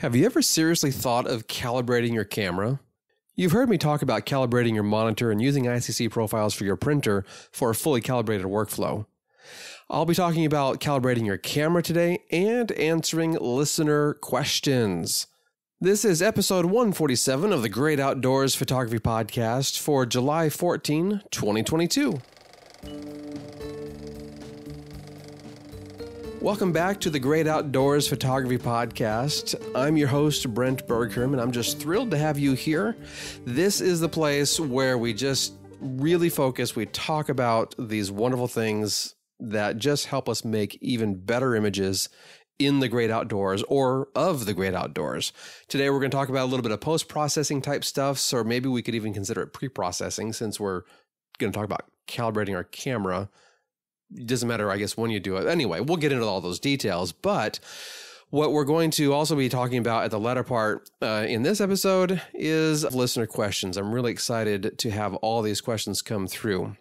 Have you ever seriously thought of calibrating your camera? You've heard me talk about calibrating your monitor and using ICC profiles for your printer for a fully calibrated workflow. I'll be talking about calibrating your camera today and answering listener questions. This is episode 147 of the Great Outdoors Photography Podcast for July 14, 2022. Welcome back to the Great Outdoors Photography Podcast. I'm your host, Brent Bergherm, and I'm just thrilled to have you here. This is the place where we just really focus. We talk about these wonderful things that just help us make even better images in the great outdoors or of the great outdoors. Today, we're going to talk about a little bit of post-processing type stuff, or maybe we could even consider it pre-processing since we're going to talk about calibrating our camera. It doesn't matter, I guess, when you do it. Anyway, we'll get into all those details. But what we're going to also be talking about at the latter part in this episode is listener questions. I'm really excited to have all these questions come through.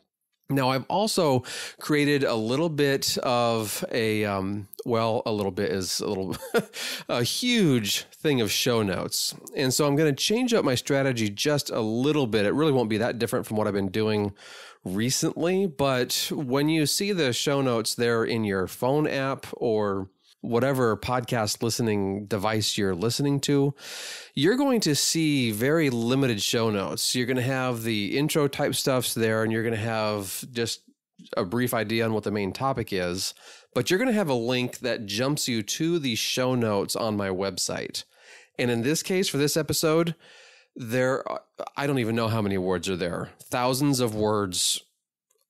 Now, I've also created a little bit of a huge thing of show notes. And so I'm going to change up my strategy just a little bit. It really won't be that different from what I've been doing recently, but when you see the show notes there in your phone app or whatever podcast listening device you're listening to, you're going to see very limited show notes. You're going to have the intro type stuffs there, and you're going to have just a brief idea on what the main topic is, but you're going to have a link that jumps you to the show notes on my website. And in this case, for this episode, I don't even know how many words are there. Thousands of words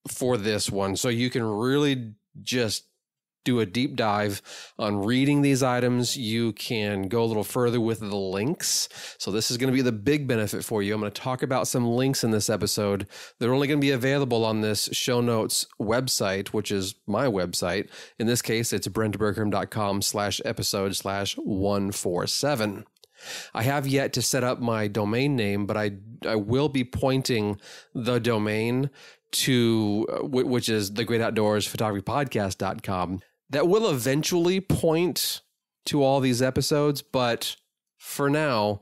for this one. So you can really just do a deep dive on reading these items. You can go a little further with the links. So this is going to be the big benefit for you. I'm going to talk about some links in this episode. They're only going to be available on this show notes website, which is my website. In this case, it's brentbergherm.com/episode/147. I have yet to set up my domain name, but I will be pointing the domain to, which is thegreatoutdoorsphotographypodcast.com. That will eventually point to all these episodes, but for now,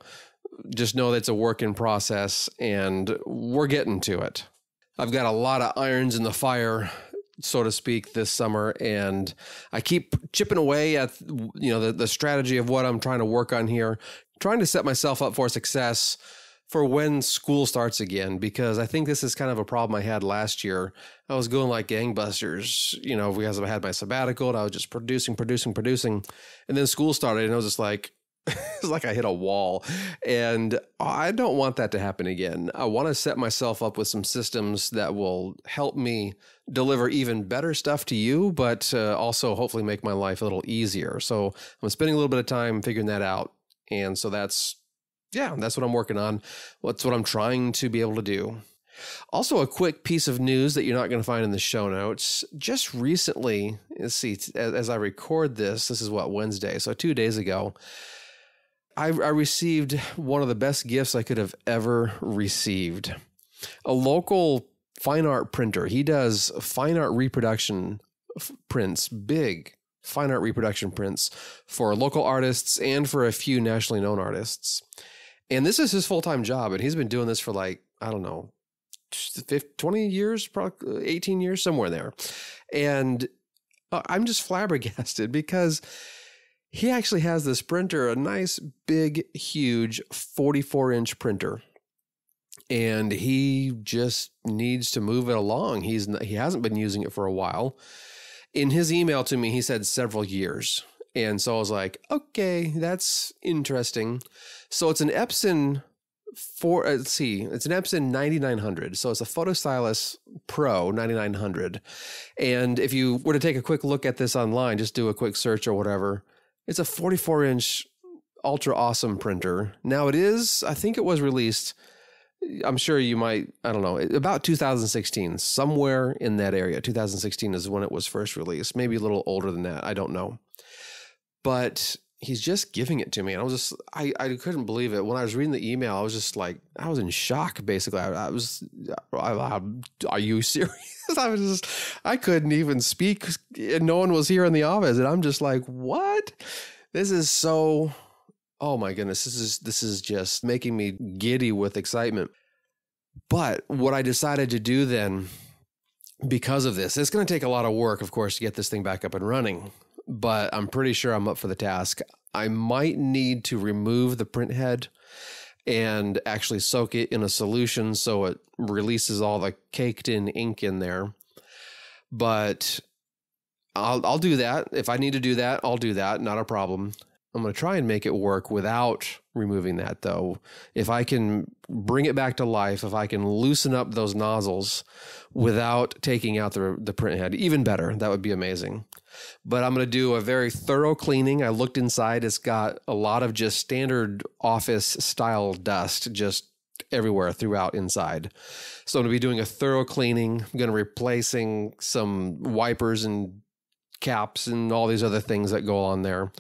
just know that it's a work in process and we're getting to it. I've got a lot of irons in the fire, so to speak, this summer, and I keep chipping away at the strategy of what I'm trying to work on here, trying to set myself up for success for when school starts again, because I think this is kind of a problem I had last year. I was going like gangbusters, because I had my sabbatical and I was just producing. And then school started and I was just like, it's like I hit a wall, and I don't want that to happen again. I want to set myself up with some systems that will help me deliver even better stuff to you, but also hopefully make my life a little easier. So I'm spending a little bit of time figuring that out. And so that's what I'm working on. That's what I'm trying to be able to do. Also, a quick piece of news that you're not going to find in the show notes. Just recently, let's see, as I record this is Wednesday. So 2 days ago, I received one of the best gifts I could have ever received. A local fine art printer. He does fine art reproduction prints, big fine art reproduction prints for local artists and for a few nationally known artists. And this is his full-time job, and he's been doing this for 20 years, probably 18 years, somewhere there. And I'm just flabbergasted because he actually has this printer, a nice, big, huge 44-inch printer. And he just needs to move it along. He hasn't been using it for a while. In his email to me, he said several years. And so I was like, okay, that's interesting. So it's an Epson it's an Epson 9900. So it's a Photostylus Pro 9900. And if you were to take a quick look at this online, just do a quick search or whatever, it's a 44-inch ultra awesome printer. Now I think it was released, I'm sure you might, I don't know, about 2016, somewhere in that area. 2016 is when it was first released, maybe a little older than that. I don't know. But he's just giving it to me. And I couldn't believe it. When I was reading the email, I was just like, I was in shock, basically. Are you serious? I couldn't even speak, and no one was here in the office. And I'm just like, what? This is so Oh my goodness, this is just making me giddy with excitement. But what I decided to do then, because of this, it's going to take a lot of work, of course, to get this thing back up and running, but I'm pretty sure I'm up for the task. I might need to remove the print head and actually soak it in a solution so it releases all the caked in ink in there. But I'll do that. If I need to do that, I'll do that. Not a problem. I'm going to try and make it work without removing that, though. If I can bring it back to life, if I can loosen up those nozzles without taking out the print head, even better. That would be amazing. But I'm going to do a very thorough cleaning. I looked inside. It's got a lot of just standard office style dust just everywhere throughout inside. So I'm going to be doing a thorough cleaning. I'm going to be replacing some wipers and caps and all these other things that go on there.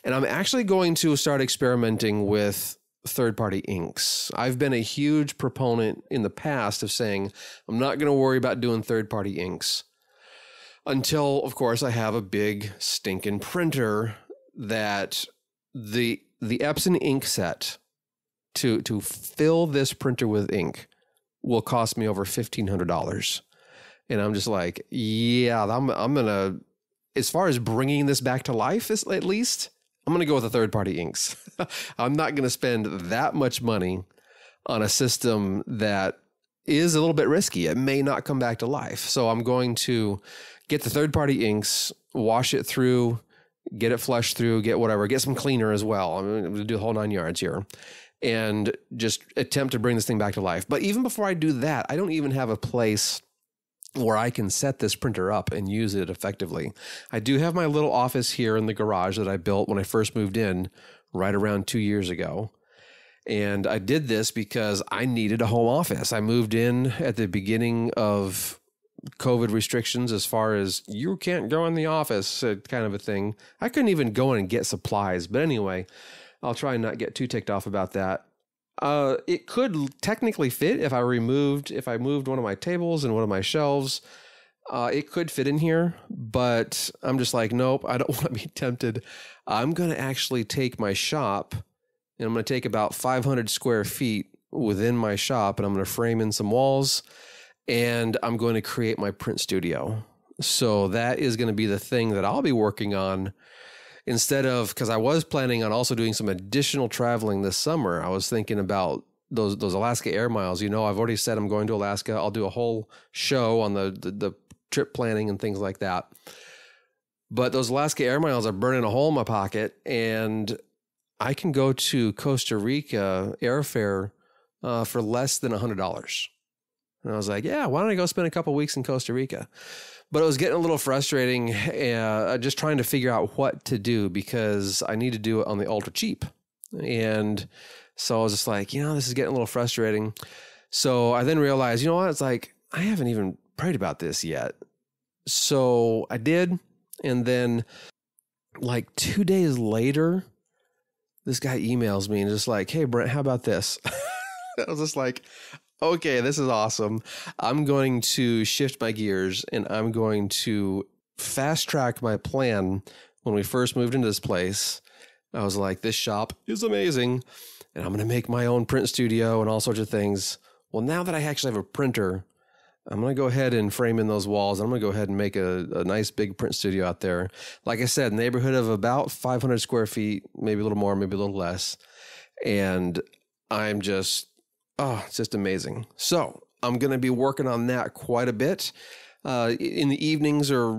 And I'm actually going to start experimenting with third-party inks. I've been a huge proponent in the past of saying, I'm not going to worry about doing third-party inks until, of course, I have a big stinking printer that the Epson ink set to fill this printer with ink will cost me over $1,500. And I'm just like, yeah, I'm going to, as far as bringing this back to life, at least, I'm going to go with the third-party inks. I'm not going to spend that much money on a system that is a little bit risky. It may not come back to life. So I'm going to get the third-party inks, wash it through, get it flushed through, get whatever, get some cleaner as well. I'm going to do the whole 9 yards here and just attempt to bring this thing back to life. But even before I do that, I don't even have a place where I can set this printer up and use it effectively. I do have my little office here in the garage that I built when I first moved in right around 2 years ago. And I did this because I needed a home office. I moved in at the beginning of COVID restrictions as far as you can't go in the office kind of a thing. I couldn't even go in and get supplies. But anyway, I'll try and not get too ticked off about that. It could technically fit if I moved one of my tables and one of my shelves. It could fit in here, but I'm just like, nope, I don't want to be tempted. I'm going to actually take my shop and I'm going to take about 500 square feet within my shop and I'm going to frame in some walls and I'm going to create my print studio. So that is going to be the thing that I'll be working on. Instead of, because I was planning on also doing some additional traveling this summer, I was thinking about those Alaska Air Miles. You know, I've already said I'm going to Alaska. I'll do a whole show on the trip planning and things like that. But those Alaska Air Miles are burning a hole in my pocket, and I can go to Costa Rica airfare for less than $100. And I was like, yeah, why don't I go spend a couple of weeks in Costa Rica? But it was getting a little frustrating, just trying to figure out what to do because I need to do it on the ultra cheap. And so I was just like, this is getting a little frustrating. So I then realized, you know what? It's like, I haven't even prayed about this yet. So I did. And then like 2 days later, this guy emails me and just like, hey, Brent, how about this? I was just like, okay, this is awesome. I'm going to shift my gears and I'm going to fast track my plan. When we first moved into this place, I was like, this shop is amazing and I'm going to make my own print studio and all sorts of things. Well, now that I actually have a printer, I'm going to go ahead and frame in those walls. I'm going to go ahead and make a nice big print studio out there. Like I said, neighborhood of about 500 square feet, maybe a little more, maybe a little less. And I'm just, it's just amazing. So I'm going to be working on that quite a bit in the evenings or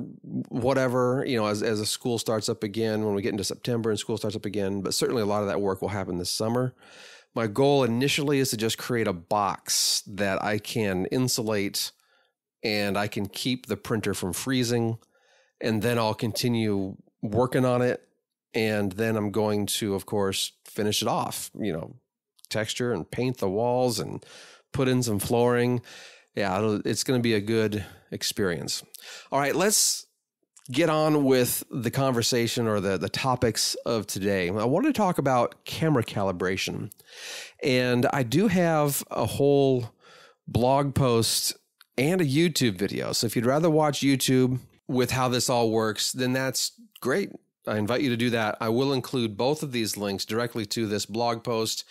whatever, as the school starts up again, when we get into September and school starts up again. But certainly a lot of that work will happen this summer. My goal initially is to just create a box that I can insulate and I can keep the printer from freezing. And then I'll continue working on it. And then I'm going to, of course, finish it off, texture and paint the walls and put in some flooring. Yeah, it's going to be a good experience. All right, let's get on with the conversation or the topics of today. I wanted to talk about camera calibration. And I do have a whole blog post and a YouTube video. So if you'd rather watch YouTube with how this all works, then that's great. I invite you to do that. I will include both of these links directly to this blog post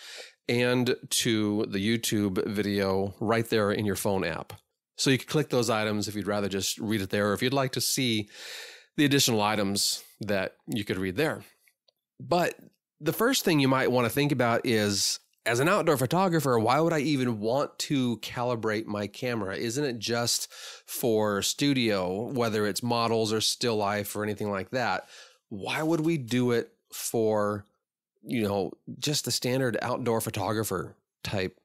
and to the YouTube video right there in your phone app. So you can click those items if you'd rather just read it there, or if you'd like to see the additional items that you could read there. But the first thing you might want to think about is, as an outdoor photographer, why would I even want to calibrate my camera? Isn't it just for studio, whether it's models or still life or anything like that? Why would we do it for, just the standard outdoor photographer type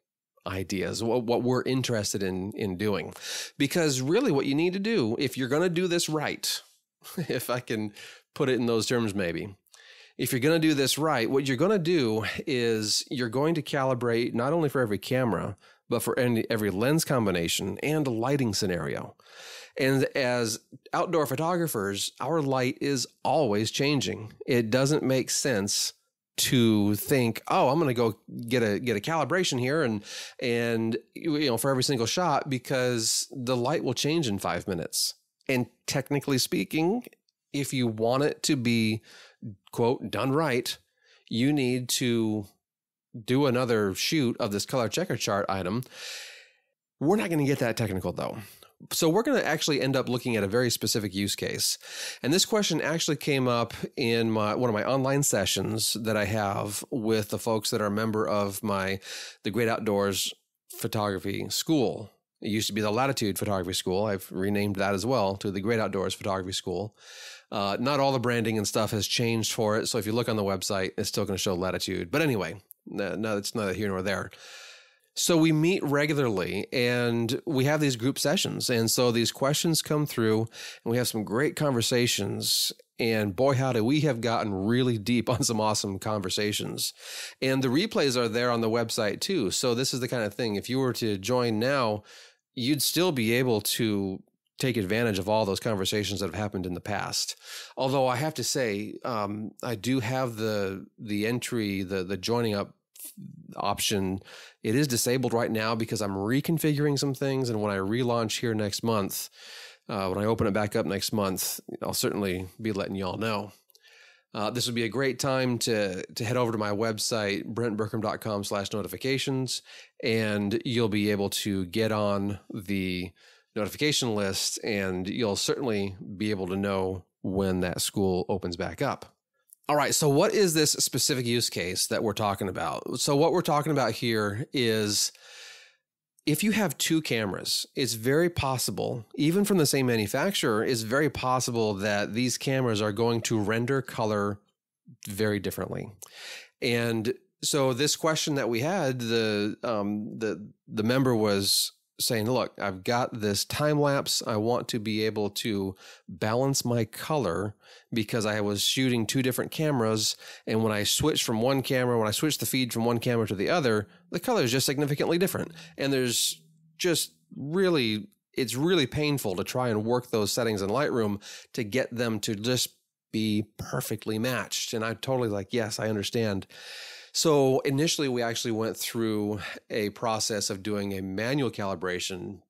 ideas, what we're interested in doing? Because really what you need to do, if you're going to do this right, if I can put it in those terms maybe, if you're going to do this right, what you're going to do is you're going to calibrate not only for every camera, but for every lens combination and lighting scenario. And as outdoor photographers, our light is always changing. It doesn't make sense to think, oh, I'm going to go get a calibration here and for every single shot, because the light will change in 5 minutes. And technically speaking, if you want it to be, quote, done right, you need to do another shoot of this color checker chart item. We're not going to get that technical though. So we're going to actually end up looking at a very specific use case. And this question actually came up in one of my online sessions that I have with the folks that are a member of the Great Outdoors Photography School. It used to be the Latitude Photography School. I've renamed that as well to the Great Outdoors Photography School. Not all the branding and stuff has changed for it. So if you look on the website, it's still going to show Latitude. But anyway, no, it's neither here nor there. So we meet regularly and we have these group sessions. And so these questions come through and we have some great conversations. And boy, howdy, we have gotten really deep on some awesome conversations. And the replays are there on the website too. So this is the kind of thing, if you were to join now, you'd still be able to take advantage of all those conversations that have happened in the past. Although I have to say, I do have the entry, the joining up option. It is disabled right now because I'm reconfiguring some things. And when I relaunch here next month, when I open it back up next month, I'll certainly be letting y'all know. This would be a great time to head over to my website, brentberkham.com/notifications, and you'll be able to get on the notification list, and you'll certainly be able to know when that school opens back up. All right, so what is this specific use case that we're talking about? So what we're talking about here is, if you have two cameras, it's very possible, even from the same manufacturer, it's very possible that these cameras are going to render color very differently. And so this question that we had, the member was saying, look, I've got this time lapse. I want to be able to balance my color because I was shooting two different cameras. And when I switched the feed from one camera to the other, the color is just significantly different. And it's really painful to try and work those settings in Lightroom to get them to just be perfectly matched. And I'm totally like, yes, I understand. So initially, we actually went through a process of doing a manual calibration.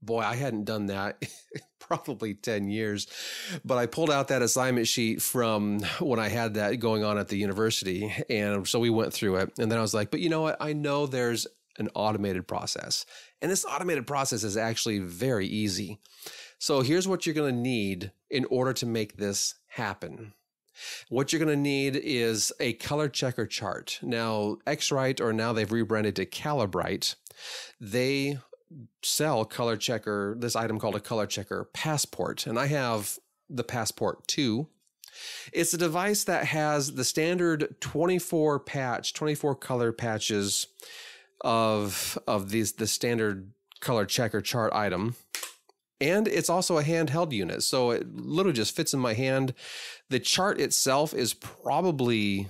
Boy, I hadn't done that probably 10 years, but I pulled out that assignment sheet from when I had that going on at the university. And so we went through it. And then I was like, but you know what? I know there's an automated process. And this automated process is actually very easy. So here's what you're going to need in order to make this happen. What you're going to need is a color checker chart. Now, X-Rite, or now they've rebranded to Calibrate, they sell color checker, this item called a color checker passport. And I have the Passport 2. It's a device that has the standard 24 color patches of the standard color checker chart item. And it's also a handheld unit. So it literally just fits in my hand. The chart itself is probably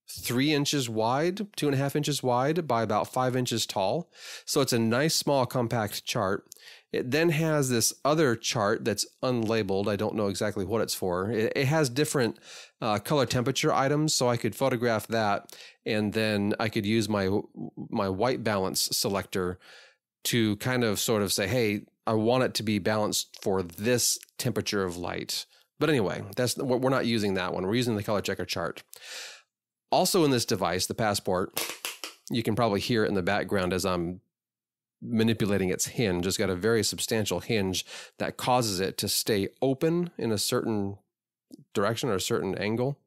3 inches wide, 2.5 inches wide by about 5 inches tall. So it's a nice, small, compact chart. It then has this other chart that's unlabeled. I don't know exactly what it's for. It has different color temperature items, so I could photograph that, and then I could use my white balance selector to kind of sort of say, hey, I want it to be balanced for this temperature of light But anyway, we're not using that one. We're using the color checker chart. Also in this device, the Passport, you can probably hear it in the background as I'm manipulating its hinge. It's got a very substantial hinge that causes it to stay open in a certain direction or a certain angle.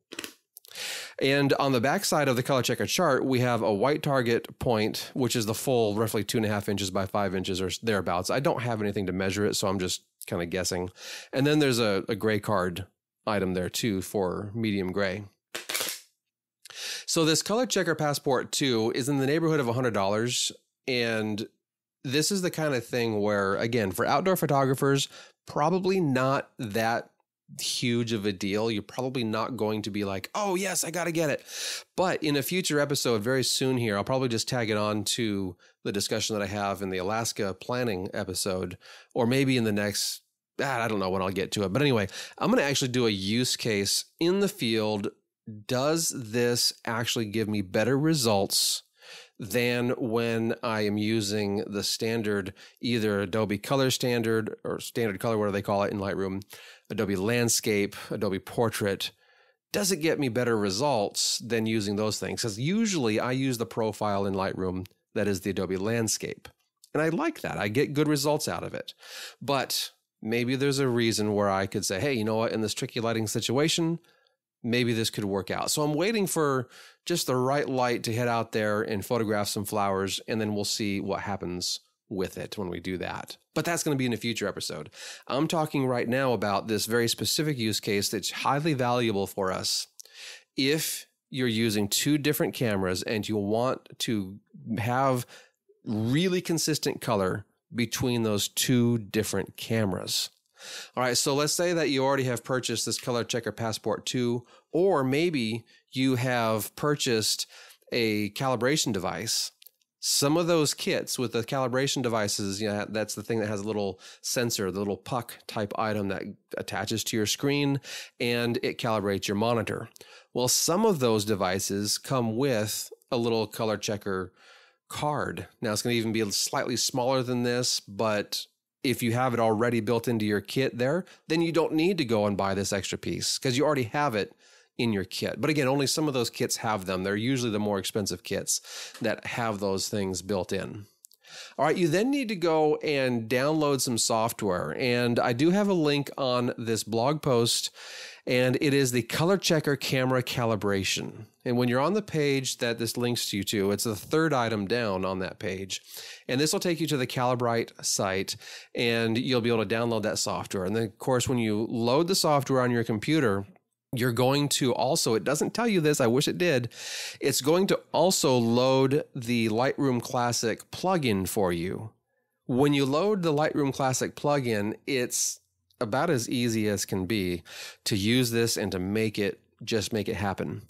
And on the back side of the color checker chart, we have a white target point, which is the full roughly 2.5 inches by 5 inches or thereabouts. I don't have anything to measure it, so I'm just kind of guessing. And then there's a gray card item there too for medium gray. So this color checker Passport 2 is in the neighborhood of $100. And this is the kind of thing where, again, for outdoor photographers, probably not that huge of a deal. You're probably not going to be like, oh yes, I got to get it. But in a future episode very soon here, I'll probably just tag it on to the discussion that I have in the Alaska planning episode, or maybe in the next, I don't know when I'll get to it. But anyway, I'm going to actually do a use case in the field. Does this actually give me better results than when I am using the standard, either Adobe Color Standard or Standard Color, whatever they call it in Lightroom, Adobe Landscape, Adobe Portrait? Does it get me better results than using those things? Because usually I use the profile in Lightroom that is the Adobe Landscape. And I like that. I get good results out of it. But maybe there's a reason where I could say, hey, you know what, in this tricky lighting situation, maybe this could work out. So I'm waiting for just the right light to head out there and photograph some flowers, and then we'll see what happens with it when we do that. But that's going to be in a future episode. I'm talking right now about this very specific use case that's highly valuable for us. If you're using two different cameras and you want to have really consistent color between those two different cameras. All right, so let's say that you already have purchased this color checker Passport 2, or maybe you have purchased a calibration device. Some of those kits with the calibration devices, that's the thing that has a little sensor, the little puck type item that attaches to your screen and it calibrates your monitor. Well, some of those devices come with a little color checker card. Now it's going to even be slightly smaller than this, but if you have it already built into your kit there, then you don't need to go and buy this extra piece because you already have it in your kit. But again, only some of those kits have them. They're usually the more expensive kits that have those things built in. All right, you then need to go and download some software. And I do have a link on this blog post, and it is the Color Checker Camera Calibration. And when you're on the page that this links you to, it's the third item down on that page. And this will take you to the Calibrate site, and you'll be able to download that software. And then, of course, when you load the software on your computer, you're going to also, it doesn't tell you this, I wish it did, it's going to also load the Lightroom Classic plugin for you. When you load the Lightroom Classic plugin, it's about as easy as can be to use this and to make it happen.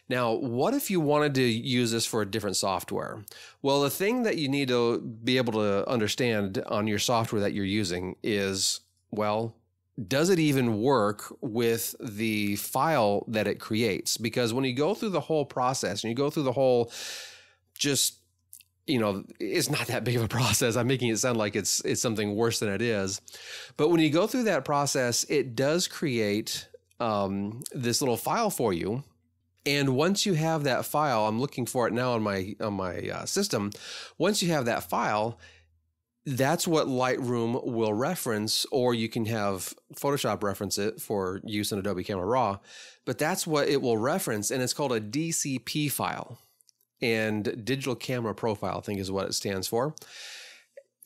Now, what if you wanted to use this for a different software? Well, the thing that you need to be able to understand on your software that you're using is, well, does it even work with the file that it creates? Because when you go through the whole process and you go through the whole it's not that big of a process. I'm making it sound like it's something worse than it is. But when you go through that process, it does create this little file for you. And once you have that file, I'm looking for it now on my system. Once you have that file, that's what Lightroom will reference, or you can have Photoshop reference it for use in Adobe Camera Raw, but that's what it will reference, and it's called a DCP file. And Digital Camera Profile, I think is what it stands for.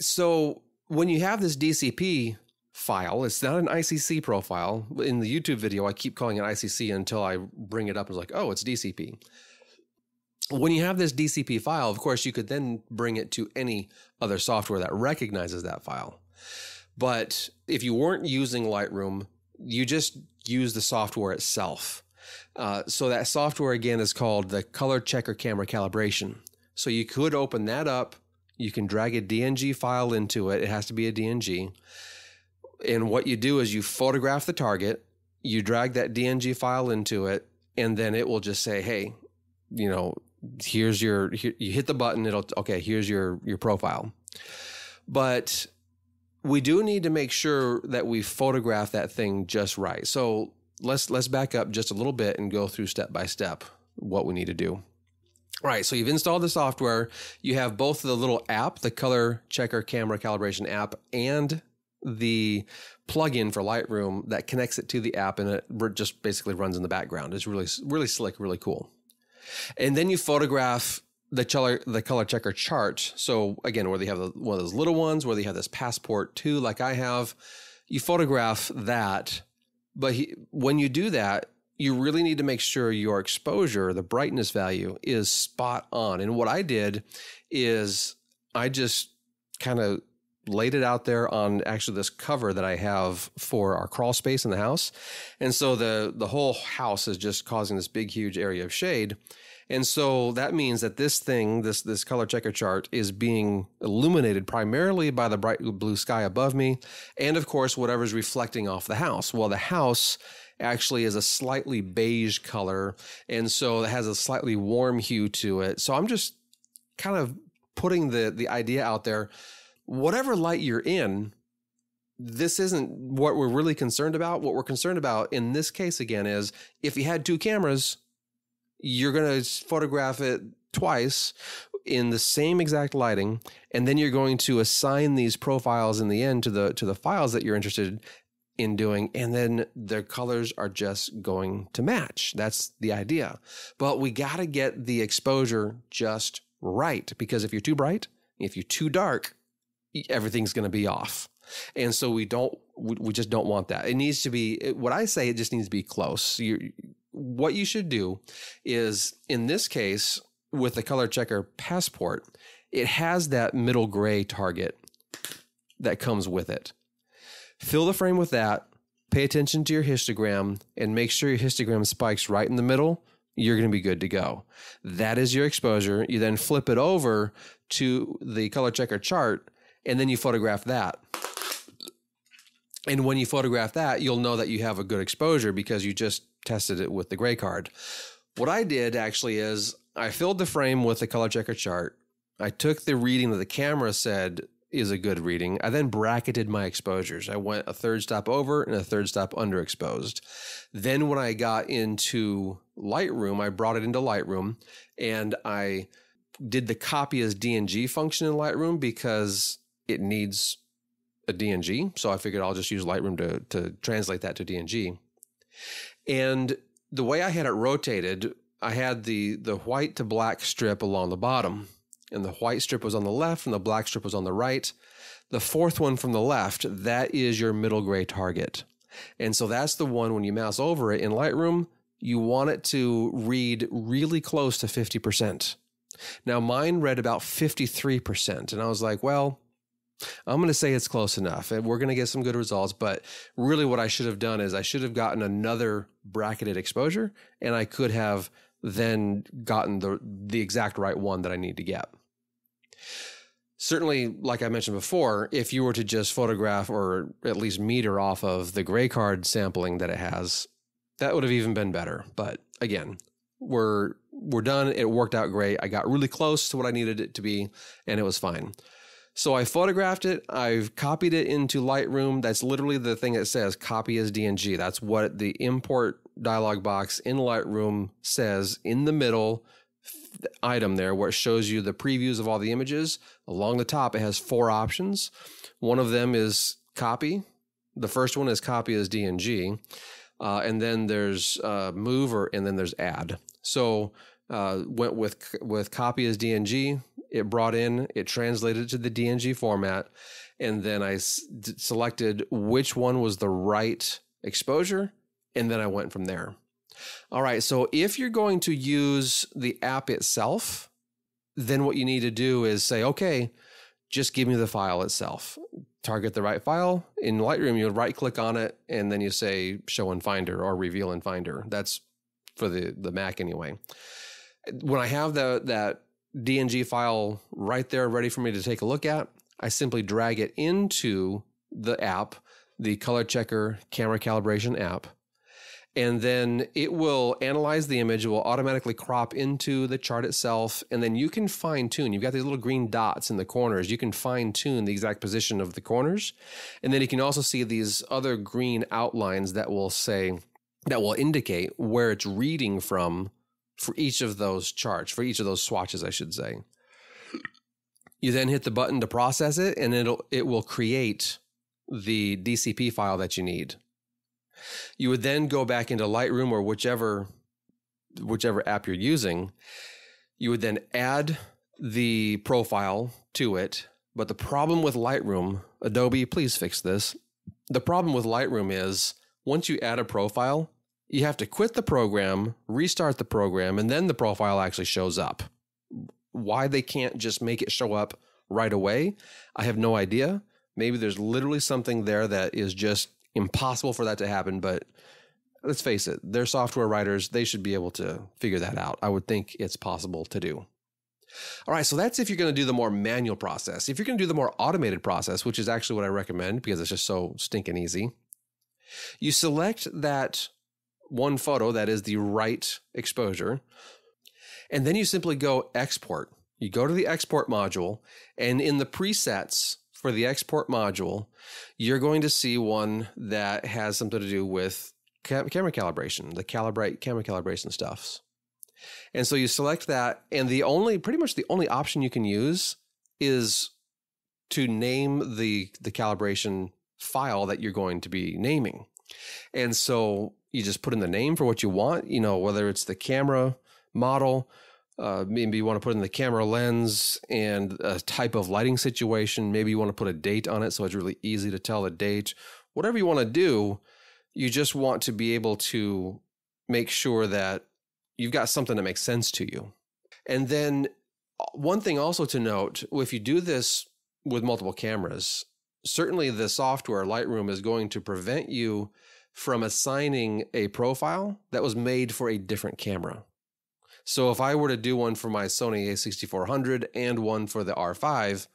So when you have this DCP file, it's not an ICC profile. In the YouTube video, I keep calling it ICC until I bring it up and it's like, oh, it's DCP. When you have this DCP file, of course, you could then bring it to any other software that recognizes that file. But if you weren't using Lightroom, you just use the software itself. So that software, again, is called the Color Checker Camera Calibration. So you could open that up. You can drag a DNG file into it. It has to be a DNG. And what you do is you photograph the target, you drag that DNG file into it, and then it will just say, hey, you hit the button, here's your profile. But we do need to make sure that we photograph that thing just right. So let's back up just a little bit and go through step by step what we need to do. All right, so you've installed the software. You have both the little app, the Color Checker Camera Calibration app, and the plugin for Lightroom that connects it to the app, and it just basically runs in the background. It's really, really slick, really cool. And then you photograph the color checker chart. So again, whether you have one of those little ones, whether you have this Passport 2 like I have, you photograph that. But when you do that, you really need to make sure your exposure, the brightness value, is spot on. And what I did is I just kind of laid it out there on actually this cover that I have for our crawl space in the house. And so the whole house is just causing this big, huge area of shade. And so that means that this thing, this color checker chart, is being illuminated primarily by the bright blue sky above me, and of course, whatever's reflecting off the house. Well, the house actually is a slightly beige color, and so it has a slightly warm hue to it. So I'm just kind of putting the idea out there. Whatever light you're in, this isn't what we're really concerned about. What we're concerned about in this case, again, is if you had two cameras, you're going to photograph it twice in the same exact lighting, and then you're going to assign these profiles in the end to the files that you're interested in doing, and then their colors are just going to match. That's the idea. But we got to get the exposure just right, because if you're too bright, if you're too dark, everything's going to be off. And so we just don't want that. It needs to be, what I say, it just needs to be close. What you should do is, in this case, with the Color Checker Passport, it has that middle gray target that comes with it. Fill the frame with that, pay attention to your histogram, and make sure your histogram spikes right in the middle. You're going to be good to go. That is your exposure. You then flip it over to the Color Checker chart, and then you photograph that. And when you photograph that, you'll know that you have a good exposure because you just tested it with the gray card. What I did actually is I filled the frame with the Color Checker chart. I took the reading that the camera said is a good reading. I then bracketed my exposures. I went a third step over and a third step underexposed. Then when I got into Lightroom, I brought it into Lightroom, and I did the copy as DNG function in Lightroom because it needs a DNG. So I figured I'll just use Lightroom to translate that to DNG. And the way I had it rotated, I had the white to black strip along the bottom, and the white strip was on the left and the black strip was on the right. The fourth one from the left, that is your middle gray target. And so that's the one, when you mouse over it in Lightroom, you want it to read really close to 50%. Now mine read about 53%. And I was like, well, I'm going to say it's close enough, and we're going to get some good results. But really what I should have done is I should have gotten another bracketed exposure, and I could have then gotten the exact right one that I need to get. Certainly, like I mentioned before, if you were to just photograph or at least meter off of the gray card sampling that it has, that would have even been better. But again, we're done. It worked out great. I got really close to what I needed it to be, and it was fine. So I photographed it. I've copied it into Lightroom. That's literally the thing that says copy as DNG. That's what the import dialog box in Lightroom says in the middle item there, where it shows you the previews of all the images. Along the top, it has 4 options. One of them is copy. The first one is copy as DNG. And then there's move, and then there's add. So went with copy as DNG. It brought in, it translated to the DNG format, and then I selected which one was the right exposure, and then I went from there. All right, so if you're going to use the app itself, then what you need to do is say, okay, just give me the file itself. Target the right file. In Lightroom, you'll right-click on it, and then you say Show in Finder or Reveal in Finder. That's for the Mac anyway. When I have that DNG file right there ready for me to take a look at, I simply drag it into the app, the Color Checker Camera Calibration app, And then it will analyze the image, it will automatically crop into the chart itself, and then you can fine tune. You've got these little green dots in the corners. You can fine tune the exact position of the corners. And then you can also see these other green outlines that will indicate where it's reading from for each of those charts, for each of those swatches, I should say. You then hit the button to process it, and it will create the DCP file that you need. You would then go back into Lightroom or whichever app you're using. You would then add the profile to it. But the problem with Lightroom, Adobe, please fix this. The problem with Lightroom is once you add a profile, you have to quit the program, restart the program, and then the profile actually shows up. Why they can't just make it show up right away, I have no idea. Maybe there's literally something there that is just impossible for that to happen, but let's face it, they're software writers. They should be able to figure that out. I would think it's possible to do. All right, so that's if you're going to do the more manual process. If you're going to do the more automated process, which is actually what I recommend because it's just so stinking easy, you select that one photo that is the right exposure, and then you simply go export. You go to the export module, and in the presets for the export module, you're going to see one that has something to do with camera calibration, the camera calibration stuffs. And so you select that, and pretty much the only option you can use is to name the calibration file that you're going to be naming. And so you just put in the name for what you want, whether it's the camera model, maybe you want to put in the camera lens and a type of lighting situation. Maybe you want to put a date on it so it's really easy to tell the date. Whatever you want to do, you just want to be able to make sure that you've got something that makes sense to you. And then one thing also to note, if you do this with multiple cameras, certainly the software Lightroom is going to prevent you from assigning a profile that was made for a different camera. So if I were to do one for my Sony a6400 and one for the R5,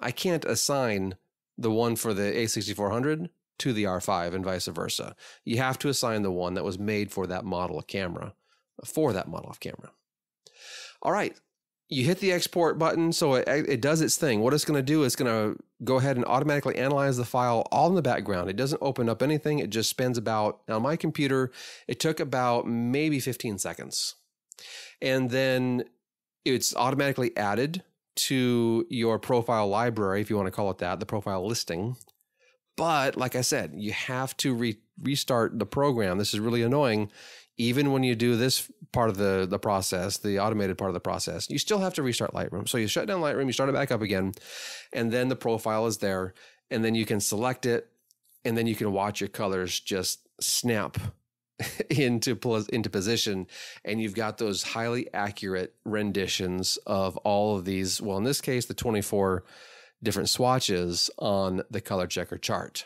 I can't assign the one for the a6400 to the R5 and vice versa. You have to assign the one that was made for that model of camera, All right, you hit the export button, so it does its thing. What it's going to do is going to go ahead and automatically analyze the file all in the background. It doesn't open up anything. It just spends about, on my computer, it took about maybe 15 seconds. And then it's automatically added to your profile library, if you want to call it that, the profile listing. But like I said, you have to restart the program. This is really annoying. Even when you do this part of the process, the automated part of the process, you still have to restart Lightroom. So you shut down Lightroom, you start it back up again, and then the profile is there, and then you can select it, and then you can watch your colors just snap into position, and you've got those highly accurate renditions of all of these, well, in this case, the 24 different swatches on the color checker chart.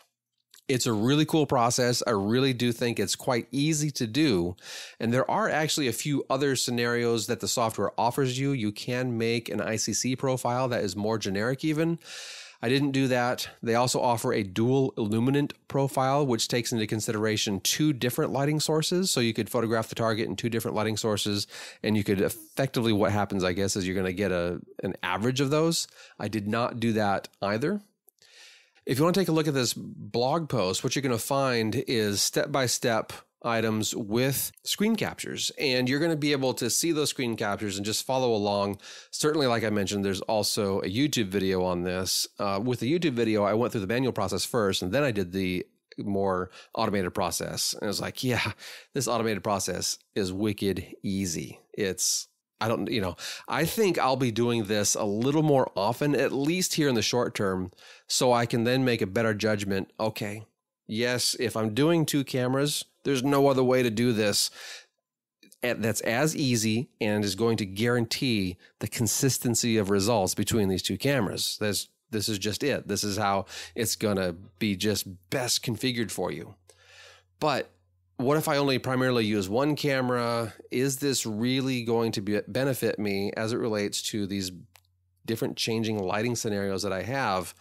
It's a really cool process. I really do think it's quite easy to do. And there are actually a few other scenarios that the software offers you. You can make an ICC profile that is more generic even. I didn't do that. They also offer a dual illuminant profile, which takes into consideration 2 different lighting sources. So you could photograph the target in 2 different lighting sources, and you could effectively, what happens, I guess, is you're going to get an average of those. I did not do that either. If you want to take a look at this blog post, what you're going to find is step-by-step items with screen captures, and you're going to be able to see those screen captures and just follow along. Certainly, like I mentioned, there's also a YouTube video on this. With the YouTube video, I went through the manual process first, and then I did the more automated process. And I was like, yeah, this automated process is wicked easy. I think I'll be doing this a little more often, at least here in the short term, so I can then make a better judgment. Okay, yes, if I'm doing 2 cameras, there's no other way to do this that's as easy and is going to guarantee the consistency of results between these 2 cameras. This is just it. This is how it's going to be just best configured for you. But what if I only primarily use 1 camera? Is this really going to benefit me as it relates to these different changing lighting scenarios that I have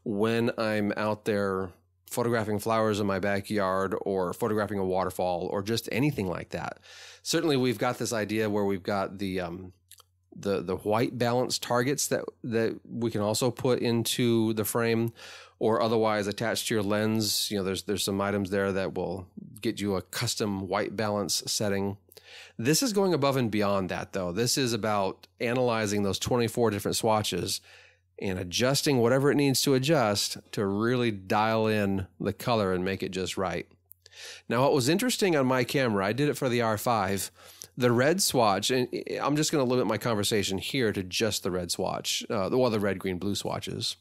when I'm out there photographing flowers in my backyard or photographing a waterfall or just anything like that. Certainly we've got this idea where we've got the white balance targets that we can also put into the frame or otherwise attached to your lens. You know, there's some items there that will get you a custom white balance setting. This is going above and beyond that, though. This is about analyzing those 24 different swatches and adjusting whatever it needs to adjust to really dial in the color and make it just right. Now, what was interesting on my camera, I did it for the R5, the red swatch, and I'm just going to limit my conversation here to just the red swatch, the red, green, blue swatches.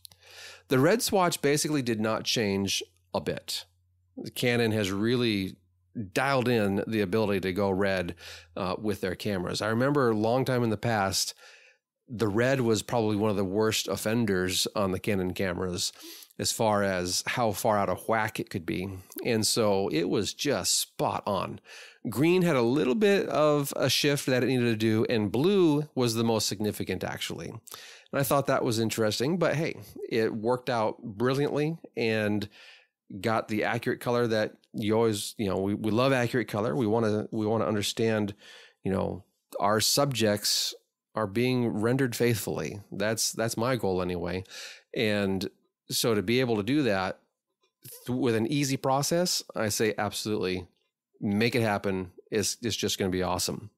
The red swatch basically did not change a bit. Canon has really dialed in the ability to go red with their cameras. I remember a long time in the past, the red was probably one of the worst offenders on the Canon cameras as far as how far out of whack it could be. And so it was just spot on. Green had a little bit of a shift that it needed to do, and blue was the most significant, actually. And I thought that was interesting, but hey, it worked out brilliantly and got the accurate color that you always, we love accurate color. We want to understand, our subjects are being rendered faithfully. That's my goal anyway. And so to be able to do that with an easy process, I say absolutely make it happen. It's just going to be awesome.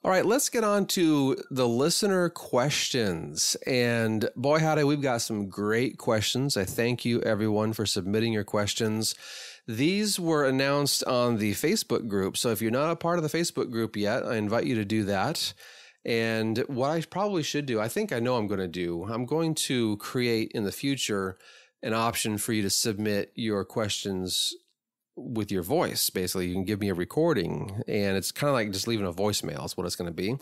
All right, let's get on to the listener questions. And boy, howdy, we've got some great questions. I thank you everyone for submitting your questions. These were announced on the Facebook group. So if you're not a part of the Facebook group yet, I invite you to do that. And what I probably should do, I think I know I'm going to create in the future an option for you to submit your questions with your voice. Basically, you can give me a recording and it's kind of like just leaving a voicemail is what it's going to be.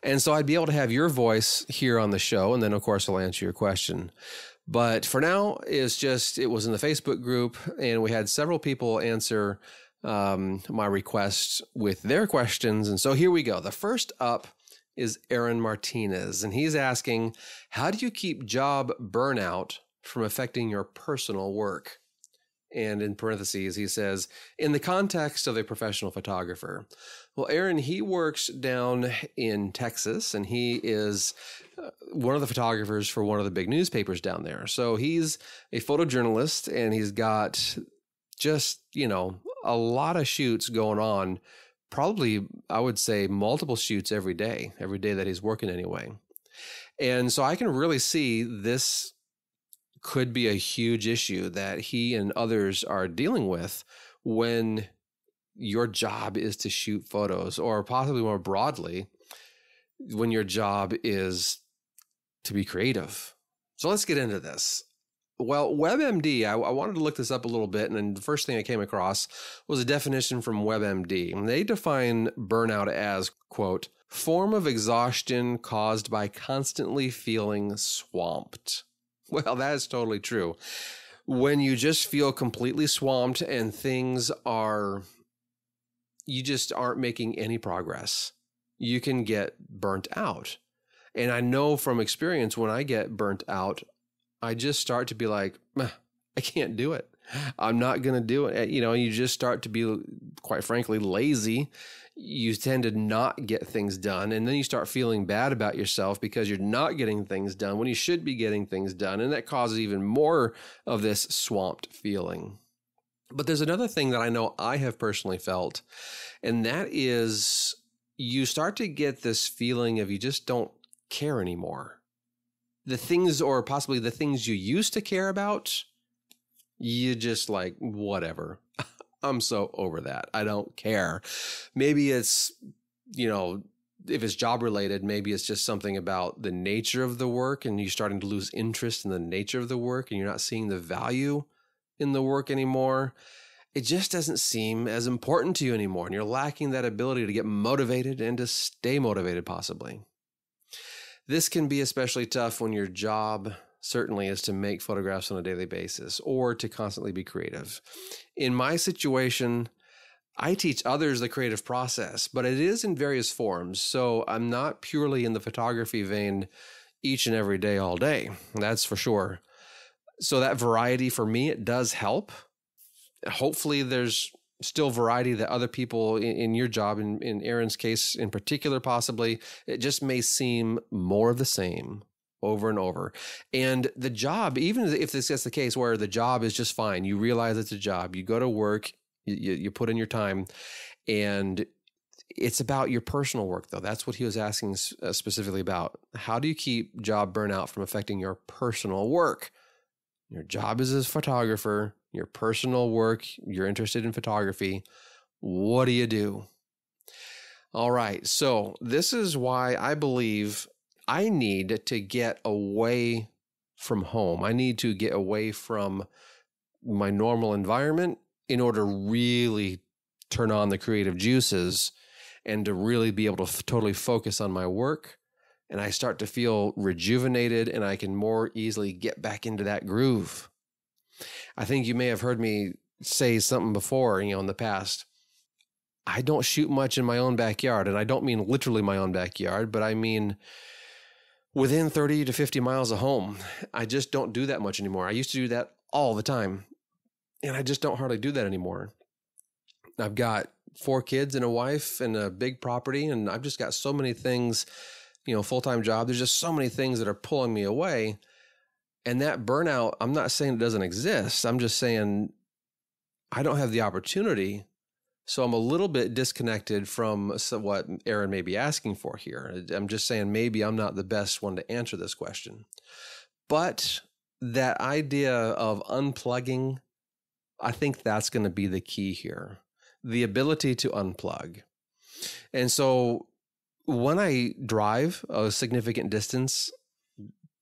And so I'd be able to have your voice here on the show. And then of course I'll answer your question. But for now, it was in the Facebook group and we had several people answer my request with their questions. And so here we go. The first up is Aaron Martinez, and he's asking, how do you keep job burnout from affecting your personal work? And in parentheses, he says, in the context of a professional photographer. Well, Aaron, he works down in Texas, and he is one of the photographers for one of the big newspapers down there. So he's a photojournalist, and he's got just, a lot of shoots going on. Probably, I would say, multiple shoots every day that he's working anyway. And so I can really see this could be a huge issue that he and others are dealing with when your job is to shoot photos, or possibly more broadly, when your job is to be creative. So let's get into this. Well, WebMD, I wanted to look this up a little bit, and then the first thing I came across was a definition from WebMD. And they define burnout as, quote, form of exhaustion caused by constantly feeling swamped. Well, that is totally true. When you just feel completely swamped and you just aren't making any progress, you can get burnt out. And I know from experience, when I get burnt out, I just start to be like, I can't do it. I'm not going to do it. You just start to be, quite frankly, lazy. You tend to not get things done. And then you start feeling bad about yourself because you're not getting things done when you should be getting things done. And that causes even more of this swamped feeling. But there's another thing that I know I have personally felt, and that is you start to get this feeling of you just don't care anymore. The things, or possibly the things you used to care about, you just like, whatever. I'm so over that. I don't care. Maybe it's, if it's job related, maybe it's just something about the nature of the work and you're starting to lose interest in the nature of the work and you're not seeing the value in the work anymore. It just doesn't seem as important to you anymore. And you're lacking that ability to get motivated and to stay motivated possibly. This can be especially tough when your job certainly is to make photographs on a daily basis or to constantly be creative. In my situation, I teach others the creative process, but it is in various forms. So I'm not purely in the photography vein each and every day, all day. That's for sure. So that variety for me, it does help. Hopefully there's still variety that other people in your job, in Aaron's case in particular, possibly, it just may seem more of the same over and over. And the job, even if this is the case where the job is just fine, you realize it's a job, you go to work, you put in your time, and it's about your personal work, though. That's what he was asking specifically about. How do you keep job burnout from affecting your personal work? Your job is as a photographer, your personal work, you're interested in photography. What do you do? All right. So this is why I believe I need to get away from home. I need to get away from my normal environment in order to really turn on the creative juices and to really be able to totally focus on my work. And I start to feel rejuvenated and I can more easily get back into that groove. I think you may have heard me say something before, in the past. I don't shoot much in my own backyard. And I don't mean literally my own backyard, but I mean within 30 to 50 miles of home. I just don't do that much anymore. I used to do that all the time. And I just don't hardly do that anymore. I've got 4 kids and a wife and a big property. And I've just got so many things, full-time job. There's just so many things that are pulling me away. And that burnout, I'm not saying it doesn't exist. I'm just saying I don't have the opportunity. So I'm a little bit disconnected from what Aaron may be asking for here. I'm just saying maybe I'm not the best one to answer this question. But that idea of unplugging, I think that's going to be the key here. The ability to unplug. And so when I drive a significant distance,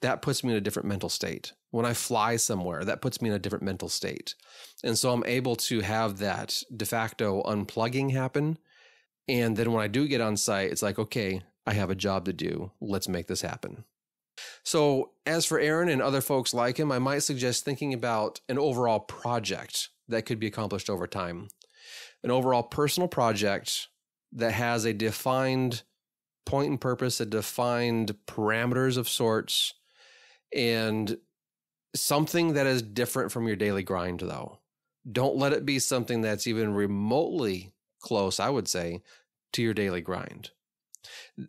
that puts me in a different mental state. When I fly somewhere, that puts me in a different mental state. And so I'm able to have that de facto unplugging happen. And then when I do get on site, it's like, okay, I have a job to do. Let's make this happen. So as for Aaron and other folks like him, I might suggest thinking about an overall project that could be accomplished over time. An overall personal project that has a defined point and purpose, a defined parameters of sorts, and something that is different from your daily grind, though. Don't let it be something that's even remotely close, I would say, to your daily grind.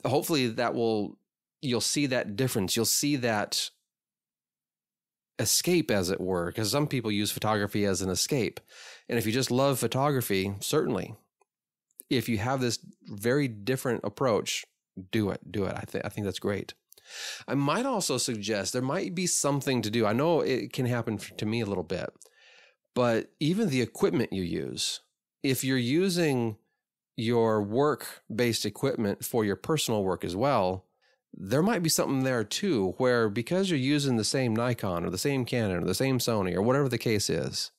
Hopefully you'll see that difference. You'll see that escape, as it were, because some people use photography as an escape. And if you just love photography, certainly. If you have this very different approach, do it. I think that's great. I might also suggest there might be something to do. I know it can happen to me a little bit, but even the equipment you use, if you're using your work-based equipment for your personal work as well, there might be something there too, where because you're using the same Nikon or the same Canon or the same Sony or whatever the case is,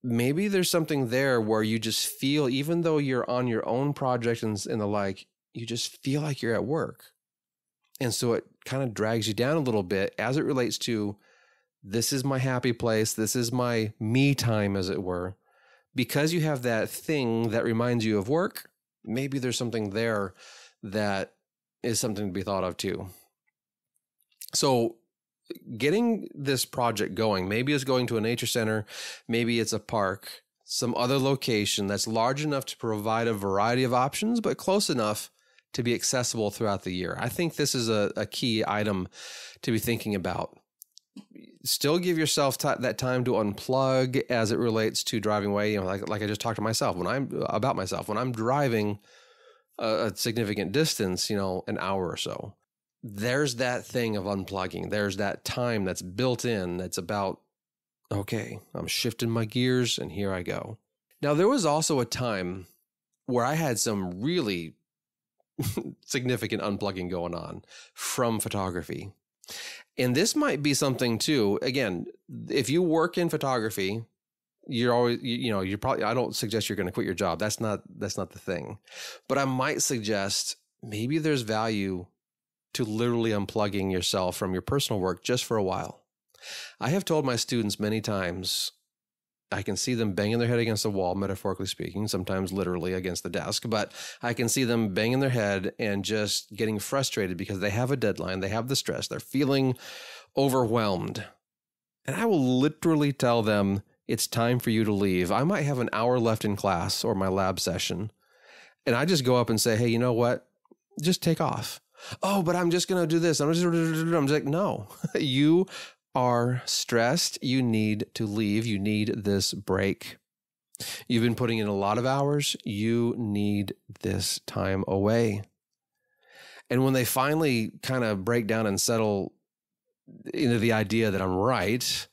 maybe there's something there where you just feel, even though you're on your own project and the like, you just feel like you're at work. And so it kind of drags you down a little bit as it relates to, this is my happy place. This is my me time, as it were. Because you have that thing that reminds you of work, maybe there's something there that is something to be thought of too. So getting this project going, maybe it's going to a nature center, maybe it's a park, some other location that's large enough to provide a variety of options, but close enough to be accessible throughout the year. I think this is a key item to be thinking about. Still give yourself that time to unplug as it relates to driving away. Like I just talked to myself when I'm driving a significant distance, an hour or so, there's that thing of unplugging. There's that time that's built in. That's about, okay, I'm shifting my gears and here I go. Now, there was also a time where I had some really significant unplugging going on from photography. And this might be something too. Again, if you work in photography, you're always, you're probably, I don't suggest you're going to quit your job. That's not the thing. But I might suggest maybe there's value to literally unplugging yourself from your personal work just for a while. I have told my students many times, I can see them banging their head against the wall, metaphorically speaking, sometimes literally against the desk, but I can see them banging their head and just getting frustrated because they have a deadline, they have the stress, they're feeling overwhelmed. And I will literally tell them, it's time for you to leave. I might have an hour left in class or my lab session. And I just go up and say, hey, you know what? Just take off. Oh, but I'm just going to do this. I'm just like, no, you are stressed. You need to leave. You need this break. You've been putting in a lot of hours. You need this time away. And when they finally kind of break down and settle into the idea that I'm right,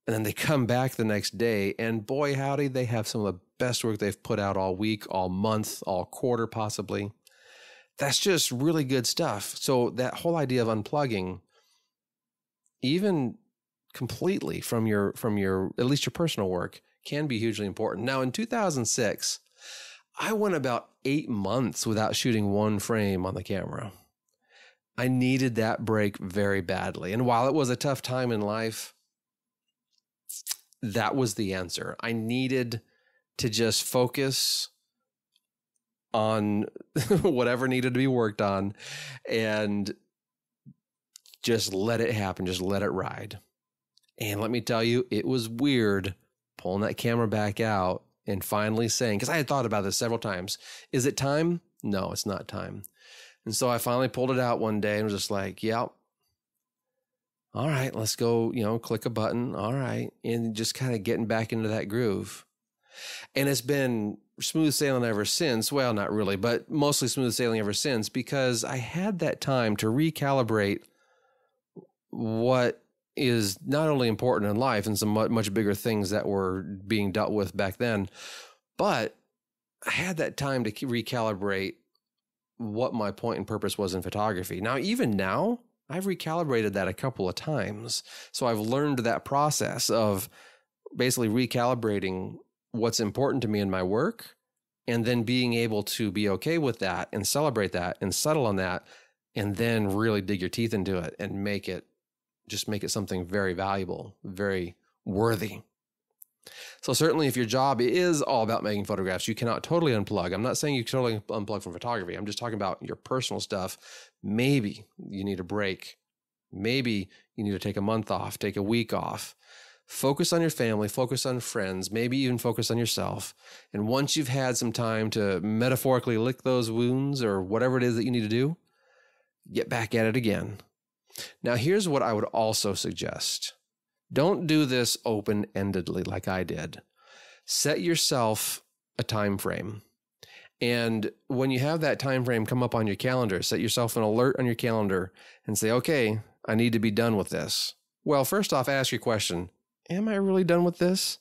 and then they come back the next day, and boy, howdy, they have some of the best work they've put out all week, all month, all quarter, possibly. That's just really good stuff. So that whole idea of unplugging, even completely from your at least your personal work, can be hugely important. Now, in 2006, I went about 8 months without shooting one frame on the camera. I needed that break very badly. And while it was a tough time in life, that was the answer. I needed to just focus on whatever needed to be worked on and just let it happen. Just let it ride. And let me tell you, it was weird pulling that camera back out and finally saying, because I had thought about this several times, is it time? No, it's not time. And so I finally pulled it out one day and was just like, yep. All right, let's go, click a button. All right. And just kind of getting back into that groove. And it's been smooth sailing ever since. Well, not really, but mostly smooth sailing ever since, because I had that time to recalibrate what is not only important in life and some much bigger things that were being dealt with back then, but I had that time to recalibrate what my point and purpose was in photography. Now, even now, I've recalibrated that a couple of times. So I've learned that process of basically recalibrating what's important to me in my work, and then being able to be okay with that and celebrate that and settle on that, and then really dig your teeth into it and make it something very valuable, very worthy. So certainly if your job is all about making photographs, you cannot totally unplug. I'm not saying you can totally unplug from photography. I'm just talking about your personal stuff. Maybe you need a break. Maybe you need to take a month off, take a week off. Focus on your family, focus on friends, maybe even focus on yourself. And once you've had some time to metaphorically lick those wounds or whatever it is that you need to do, get back at it again. Now, here's what I would also suggest. Don't do this open-endedly like I did. Set yourself a time frame. And when you have that time frame come up on your calendar, set yourself an alert on your calendar and say, okay, I need to be done with this. Well, first off, ask your question, am I really done with this?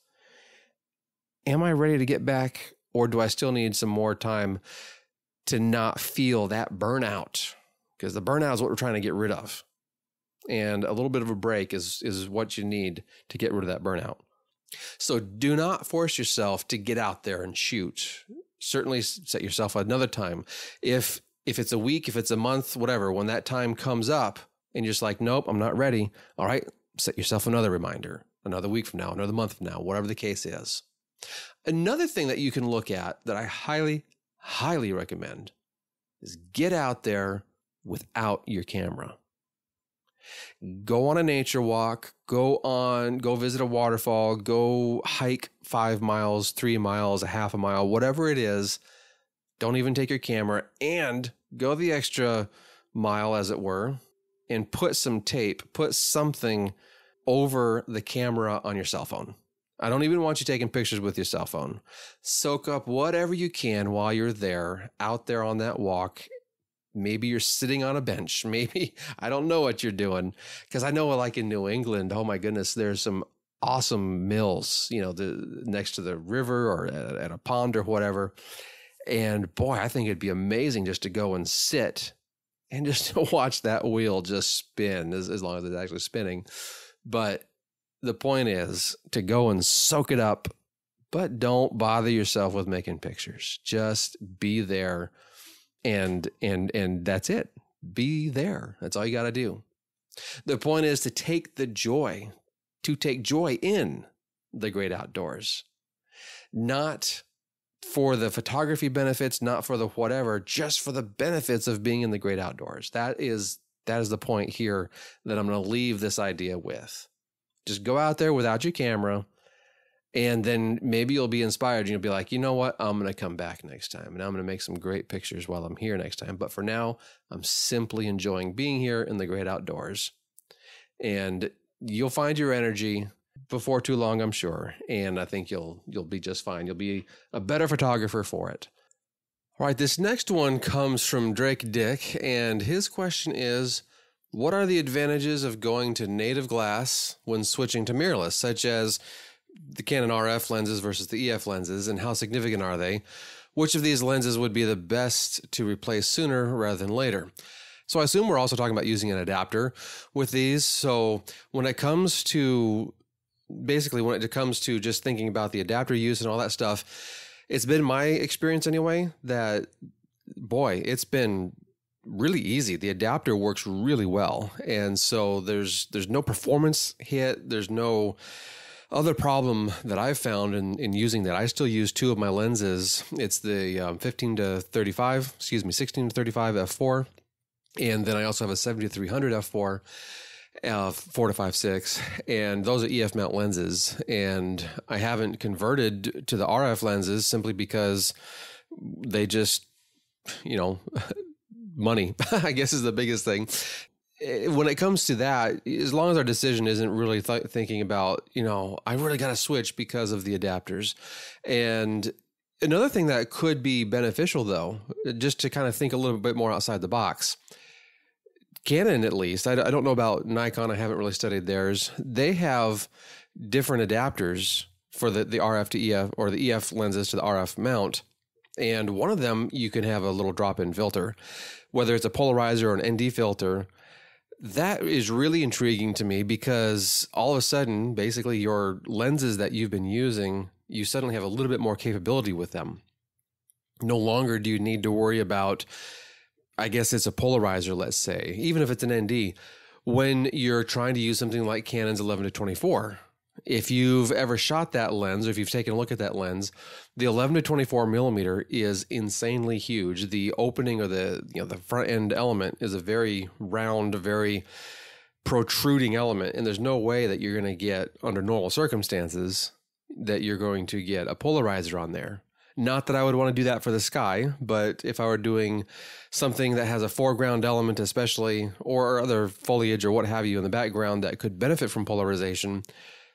Am I ready to get back, or do I still need some more time to not feel that burnout? Because the burnout is what we're trying to get rid of. And a little bit of a break is what you need to get rid of that burnout. So do not force yourself to get out there and shoot. Certainly set yourself another time. If it's a week, if it's a month, whatever, when that time comes up and you're just like, nope, I'm not ready. All right, set yourself another reminder, another week from now, another month from now, whatever the case is. Another thing that you can look at that I highly, highly recommend is get out there without your camera. Go on a nature walk, go visit a waterfall, go hike 5 miles, 3 miles, a half a mile, whatever it is. Don't even take your camera, and go the extra mile, as it were, and put some tape, put something over the camera on your cell phone. I don't even want you taking pictures with your cell phone. Soak up whatever you can while you're there, out there on that walk. Maybe you're sitting on a bench. Maybe, I don't know what you're doing. Because I know, like in New England, oh my goodness, there's some awesome mills, next to the river or at a pond or whatever. And boy, I think it'd be amazing just to go and sit and just to watch that wheel just spin as long as it's actually spinning. But the point is to go and soak it up, but don't bother yourself with making pictures. Just be there. And that's it. Be there. That's all you got to do. The point is to take joy in the great outdoors. Not for the photography benefits, not for the whatever, just for the benefits of being in the great outdoors. That is the point here that I'm going to leave this idea with. Just go out there without your camera, and then maybe you'll be inspired and you'll be like, you know what? I'm going to come back next time and I'm going to make some great pictures while I'm here next time. But for now, I'm simply enjoying being here in the great outdoors. And you'll find your energy before too long, I'm sure. And I think you'll be just fine. You'll be a better photographer for it. All right, this next one comes from Drake Dick, and his question is, what are the advantages of going to native glass when switching to mirrorless, such as the Canon RF lenses versus the EF lenses, and how significant are they? Which of these lenses would be the best to replace sooner rather than later? So I assume we're also talking about using an adapter with these. So when it comes to just thinking about the adapter use and all that stuff, it's been my experience anyway that, boy, it's been really easy. The adapter works really well. And so there's no performance hit. There's no other problem that I've found in using that. I still use two of my lenses. It's the 16 to 35 f4. And then I also have a 70-300 f4. 4 to 5.6, and those are EF mount lenses. And I haven't converted to the RF lenses simply because they just, money, I guess, is the biggest thing. When it comes to that, as long as our decision isn't really thinking about, I really got to switch because of the adapters. And another thing that could be beneficial, though, just to kind of think a little bit more outside the box, Canon, at least, I don't know about Nikon. I haven't really studied theirs. They have different adapters for the RF to EF, or the EF lenses to the RF mount. And one of them, you can have a little drop-in filter, whether it's a polarizer or an ND filter. That is really intriguing to me because all of a sudden, basically your lenses that you've been using, you suddenly have a little bit more capability with them. No longer do you need to worry about, I guess it's a polarizer, let's say, even if it's an ND, when you're trying to use something like Canon's 11 to 24. If you've ever shot that lens, or if you've taken a look at that lens, the 11 to 24 millimeter is insanely huge. The opening, or the front end element, is a very round, very protruding element, and there's no way that you're going to get, under normal circumstances, that you're going to get a polarizer on there. Not that I would want to do that for the sky, but if I were doing something that has a foreground element especially, or other foliage or what have you in the background that could benefit from polarization,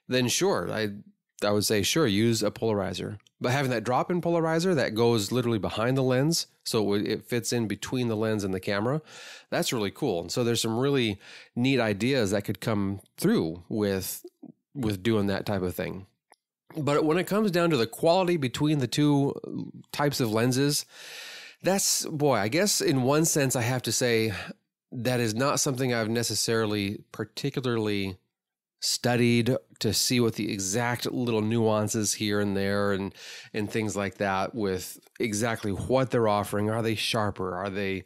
then sure, I would say sure, use a polarizer. But having that drop-in polarizer that goes literally behind the lens, so it fits in between the lens and the camera, that's really cool. And so there's some really neat ideas that could come through with doing that type of thing. But when it comes down to the quality between the two types of lenses, I guess in one sense I have to say that is not something I've necessarily particularly studied to see what the exact little nuances here and there and things like that with exactly what they're offering. Are they sharper? Are they,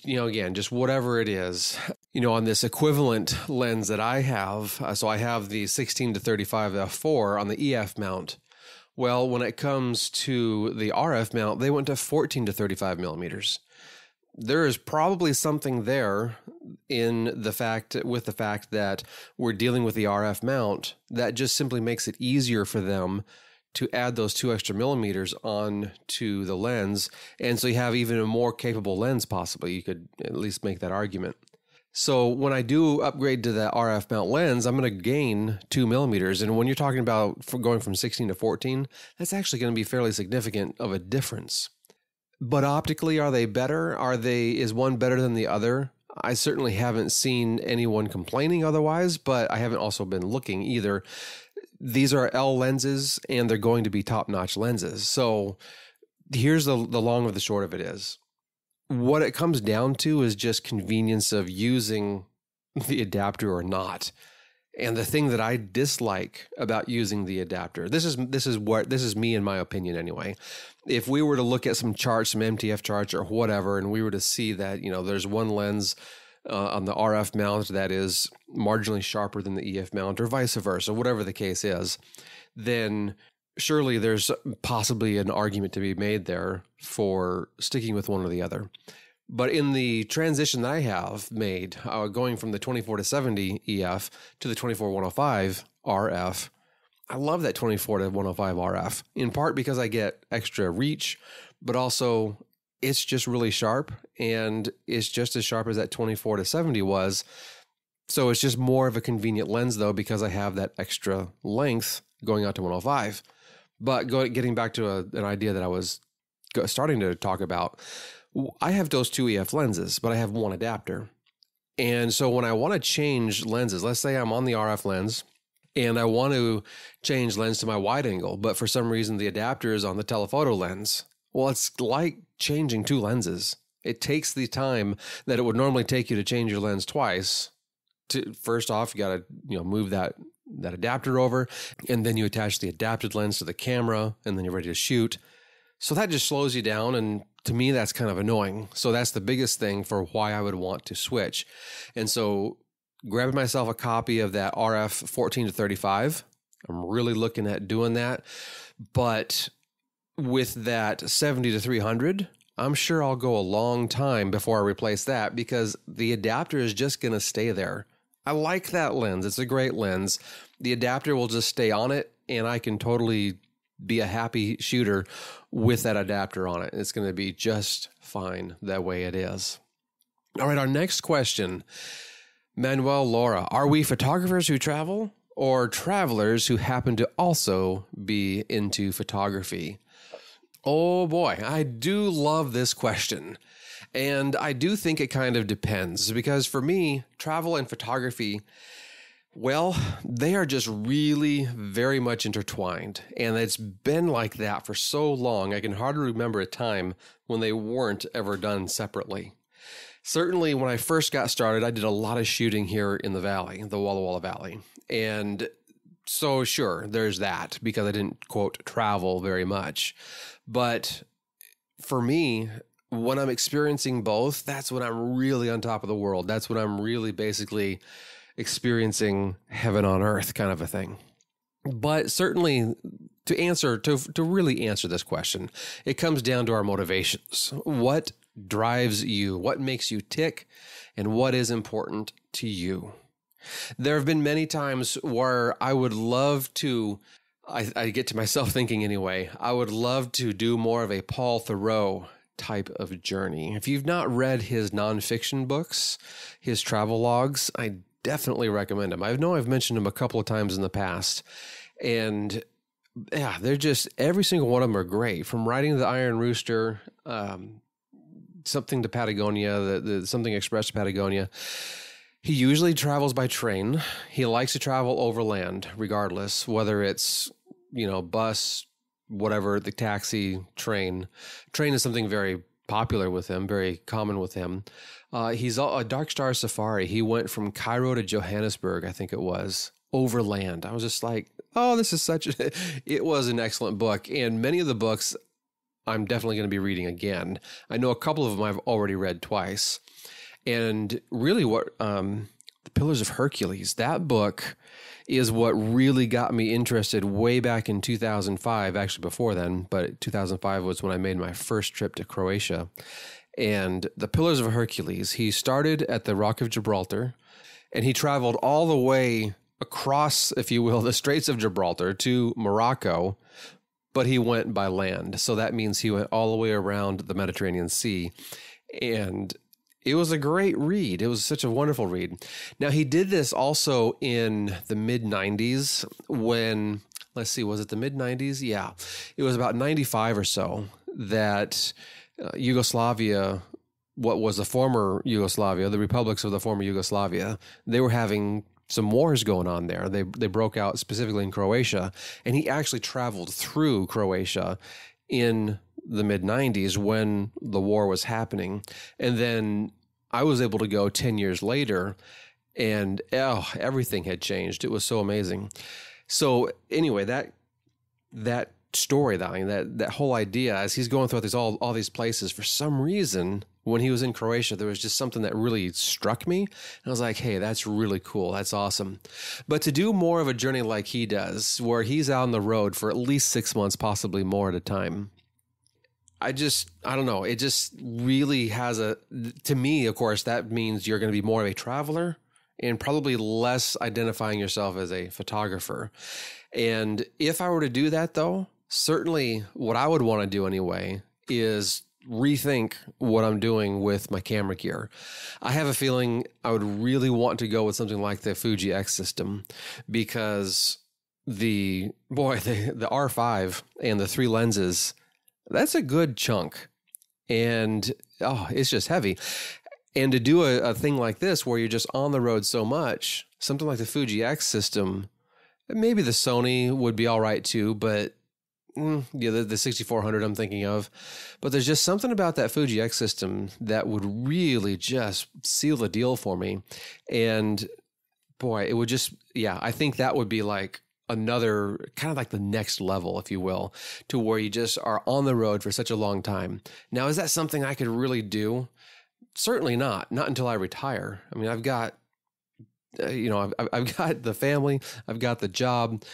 again, just whatever it is. On this equivalent lens that I have, so I have the 16 to 35 f4 on the EF mount. Well, when it comes to the RF mount, they went to 14 to 35 millimeters. There is probably something there with the fact that we're dealing with the RF mount that just simply makes it easier for them to add those 2 extra millimeters on to the lens. And so you have even a more capable lens possibly. You could at least make that argument. So when I do upgrade to the RF mount lens, I'm going to gain 2 millimeters. And when you're talking about going from 16 to 14, that's actually going to be fairly significant of a difference. But optically, are they better? Is one better than the other? I certainly haven't seen anyone complaining otherwise, but I haven't also been looking either. These are L lenses, and they're going to be top-notch lenses. So here's the long of the short of it is, what it comes down to is just convenience of using the adapter or not. And the thing that I dislike about using the adapter, this is me in my opinion anyway. If we were to look at some charts, some MTF charts or whatever, and we were to see that, there's one lens on the RF mount that is marginally sharper than the EF mount, or vice versa, whatever the case is, then surely there's possibly an argument to be made there for sticking with one or the other. But in the transition that I have made, going from the 24 to 70 EF to the 24-105 RF, I love that 24 to 105 RF, in part because I get extra reach, but also it's just really sharp, and it's just as sharp as that 24 to 70 was. So it's just more of a convenient lens, though, because I have that extra length going out to 105. But getting back to an idea that I was starting to talk about, I have those two EF lenses, but I have one adapter. And so when I want to change lenses, let's say I'm on the RF lens and I want to change lens to my wide angle, but for some reason the adapter is on the telephoto lens. Well, it's like changing two lenses. It takes the time that it would normally take you to change your lens twice. First off, you got to move that adapter over, and then you attach the adapted lens to the camera, and then you're ready to shoot. So that just slows you down, and to me, that's kind of annoying. So that's the biggest thing for why I would want to switch. And so grabbing myself a copy of that RF 14 to 35, I'm really looking at doing that. But with that 70 to 300, I'm sure I'll go a long time before I replace that, because the adapter is just going to stay there. I like that lens. It's a great lens. The adapter will just stay on it, and I can totally be a happy shooter with that adapter on it. It's going to be just fine that way it is. All right, our next question. Manuel Laura, are we photographers who travel or travelers who happen to also be into photography? Oh boy, I do love this question. And I do think it kind of depends, because for me, travel and photography, well, they are just really very much intertwined. And it's been like that for so long, I can hardly remember a time when they weren't ever done separately. Certainly, when I first got started, I did a lot of shooting here in the valley, the Walla Walla Valley. And so sure, there's that, because I didn't, quote, travel very much. But for me, when I'm experiencing both, that's when I'm really on top of the world. That's when I'm really basically experiencing heaven on earth kind of a thing. But certainly to really answer this question, it comes down to our motivations. What drives you? What makes you tick? And what is important to you? There have been many times where I would love to, I get to myself thinking anyway, I would love to do more of a Paul Theroux type of journey. If you've not read his nonfiction books, his travel logs, I definitely recommend them. I know I've mentioned them a couple of times in the past, and yeah, they're just, every single one of them are great. From Riding the Iron Rooster, something to Patagonia, the Something Express to Patagonia. He usually travels by train. He likes to travel overland, regardless, whether it's, bus, whatever, the taxi, train. Train is something very popular with him, very common with him. He's a Dark Star Safari. He went from Cairo to Johannesburg, I think it was, overland. I was just like, oh, this is it was an excellent book. And many of the books I'm definitely going to be reading again. I know a couple of them I've already read twice. And really what, The Pillars of Hercules, that book is what really got me interested way back in 2005, actually before then, but 2005 was when I made my first trip to Croatia. And The Pillars of Hercules, he started at the Rock of Gibraltar, and he traveled all the way across, if you will, the Straits of Gibraltar to Morocco, but he went by land. So that means he went all the way around the Mediterranean Sea. And it was a great read. It was such a wonderful read. Now, he did this also in the mid-90s when, let's see, was it the mid-90s? Yeah. It was about 95 or so that Yugoslavia, what was the former Yugoslavia, the republics of the former Yugoslavia, they were having some wars going on there. They broke out specifically in Croatia, and he actually traveled through Croatia in the mid-90s when the war was happening. And then I was able to go 10 years later, and everything had changed. It was so amazing. So anyway, that story, that whole idea, as he's going through all these places, for some reason, when he was in Croatia, there was just something that really struck me. And I was like, hey, that's really cool. That's awesome. But to do more of a journey like he does, where he's out on the road for at least 6 months, possibly more at a time, I don't know. It just really has to me, of course, that means you're going to be more of a traveler and probably less identifying yourself as a photographer. And if I were to do that though, certainly what I would want to do anyway is rethink what I'm doing with my camera gear. I have a feeling I would really want to go with something like the Fuji X system, because the R5 and the 3 lenses, that's a good chunk. And it's just heavy. And to do a thing like this where you're just on the road so much, something like the Fuji X system, maybe the Sony would be all right too, but the 6400 I'm thinking of. But there's just something about that Fuji X system that would really just seal the deal for me. And boy, it would just, I think that would be like another kind of like the next level, if you will, to where you just are on the road for such a long time. Now, is that something I could really do? Certainly not until I retire. I mean, I've got, I've got the family, I've got the job.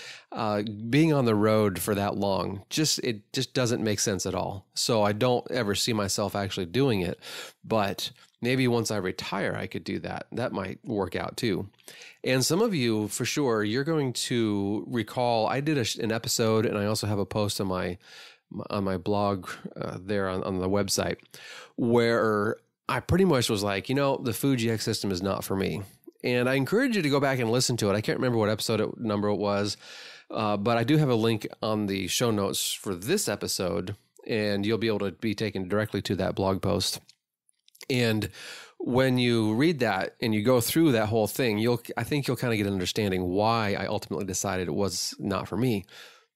Being on the road for that long, it just doesn't make sense at all. So I don't ever see myself actually doing it. But maybe once I retire, I could do that. That might work out too. And some of you, for sure, you're going to recall, I did an episode, and I also have a post on my blog there on the website, where I pretty much was like, the Fuji X system is not for me. And I encourage you to go back and listen to it. I can't remember what number it was, but I do have a link on the show notes for this episode, and you'll be able to be taken directly to that blog post. And when you read that and you go through that whole thing, I think you'll kind of get an understanding why I ultimately decided it was not for me.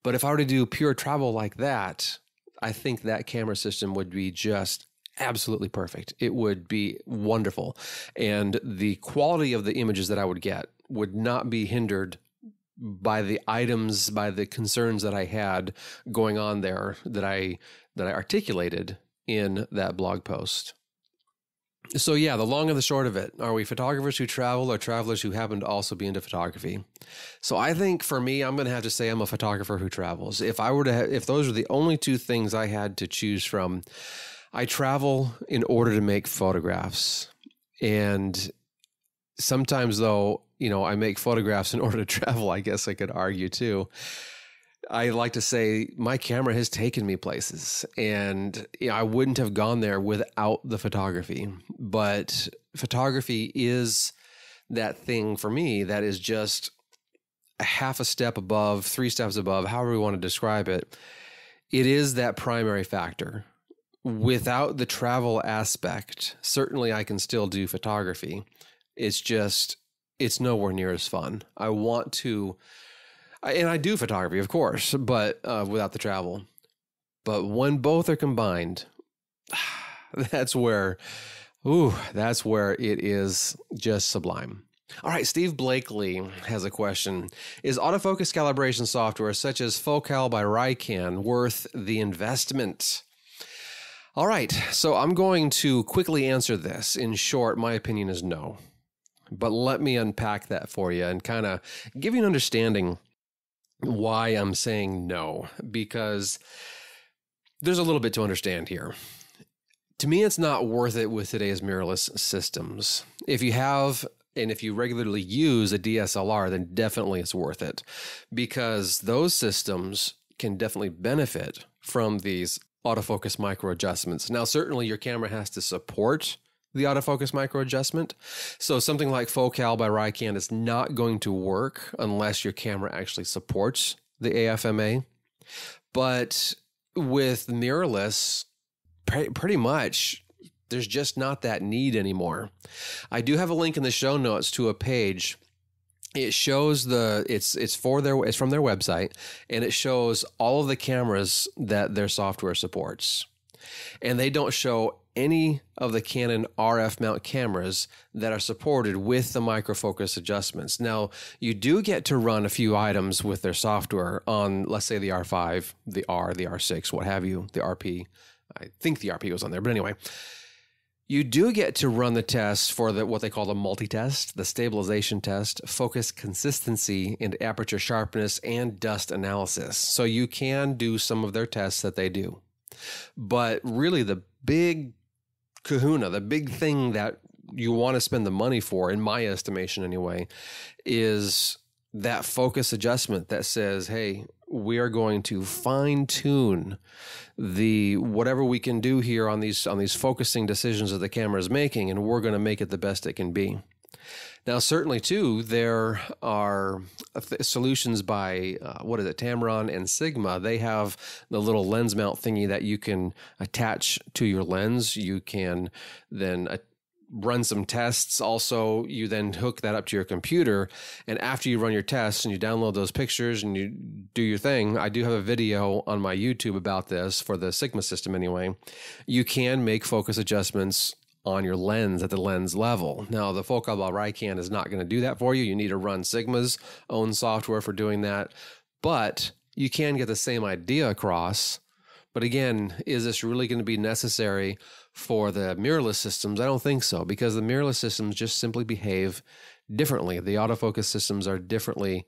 But if I were to do pure travel like that, I think that camera system would be just absolutely perfect. It would be wonderful. And the quality of the images that I would get would not be hindered by the items, by the concerns that I had going on there that I articulated in that blog post. So the long and the short of it, are we photographers who travel or travelers who happen to also be into photography? So I think for me, I'm going to have to say I'm a photographer who travels. If those are the only two things I had to choose from, I travel in order to make photographs. And sometimes though, I make photographs in order to travel, I guess I could argue too. I like to say my camera has taken me places, and I wouldn't have gone there without the photography. But photography is that thing for me that is just a half a step above, 3 steps above, however we want to describe it. It is that primary factor. Without the travel aspect, certainly I can still do photography. It's nowhere near as fun. I want to, and I do photography, of course, but without the travel. But when both are combined, that's where it is just sublime. All right, Steve Blakely has a question. Is autofocus calibration software such as Focal by Rican worth the investment? All right, so I'm going to quickly answer this. In short, my opinion is no. But let me unpack that for you and kind of give you an understanding why I'm saying no, because there's a little bit to understand here. To me, it's not worth it with today's mirrorless systems. If you regularly use a DSLR, then definitely it's worth it, because those systems can definitely benefit from these autofocus micro adjustments. Now, certainly your camera has to support the autofocus micro adjustment. So something like Focal by Rican is not going to work unless your camera actually supports the AFMA. But with mirrorless, pretty much there's just not that need anymore. I do have a link in the show notes to a page. It shows it's from their website, and it shows all of the cameras that their software supports. And they don't show any of the Canon RF mount cameras that are supported with the microfocus adjustments. Now, you do get to run a few items with their software on, let's say, the R5, the R, the R6, what have you, the RP. I think the RP was on there, but anyway. You do get to run the tests for what they call the multi-test, the stabilization test, focus consistency, and aperture sharpness, and dust analysis. So you can do some of their tests that they do. But really the big kahuna, the big thing that you want to spend the money for, in my estimation anyway, is that focus adjustment that says, hey, we are going to fine tune the whatever we can do here on these focusing decisions that the camera is making, and we're going to make it the best it can be. Now, certainly, too, there are solutions by, Tamron and Sigma. They have the little lens mount thingy that you can attach to your lens. You can then run some tests. Also, you then hook that up to your computer. And after you run your tests and you download those pictures and you do your thing, I do have a video on my YouTube about this for the Sigma system anyway. You can make focus adjustments on your lens at the lens level. Now, the Focal by Rican is not going to do that for you. You need to run Sigma's own software for doing that. But you can get the same idea across. But again, is this really going to be necessary for the mirrorless systems? I don't think so, because the mirrorless systems just simply behave differently. The autofocus systems are differently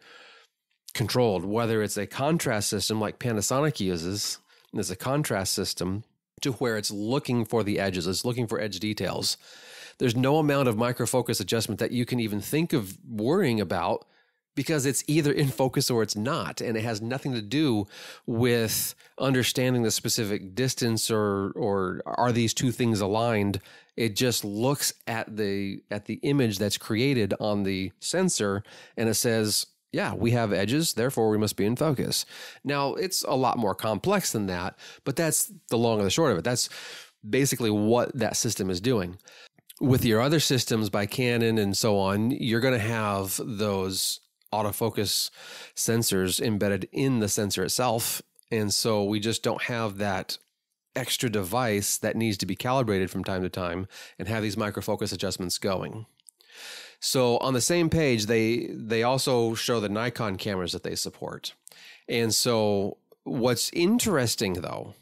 controlled, whether it's a contrast system like Panasonic uses, and it's a contrast system to where it's looking for the edges, it's looking for edge details. There's no amount of microfocus adjustment that you can even think of worrying about, because it's either in focus or it's not, and it has nothing to do with understanding the specific distance or are these two things aligned. It just looks at the image that's created on the sensor, and it says, yeah, we have edges, therefore we must be in focus. Now, it's a lot more complex than that, but that's the long and the short of it. That's basically what that system is doing. With your other systems by Canon and so on, you're going to have those autofocus sensors embedded in the sensor itself. And so we just don't have that extra device that needs to be calibrated from time to time and have these microfocus adjustments going. So on the same page, they also show the Nikon cameras that they support. And so what's interesting, though,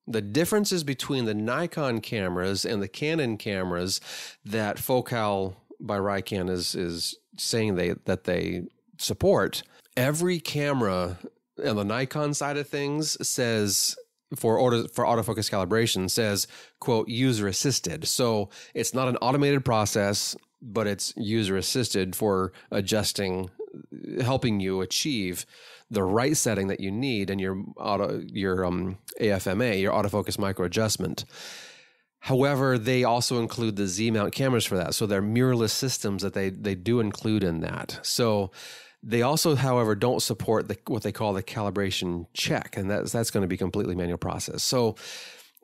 the differences between the Nikon cameras and the Canon cameras that Focal by Rican is saying that they support, every camera on the Nikon side of things says, for autofocus calibration, says, quote, user assisted. So it's not an automated process, but it's user assisted for adjusting, helping you achieve the right setting that you need in your AFMA, your autofocus micro adjustment. However, they also include the Z mount cameras for that. So they're mirrorless systems that they do include in that. So they also, however, don't support what they call the calibration check, and that's going to be completely manual process. So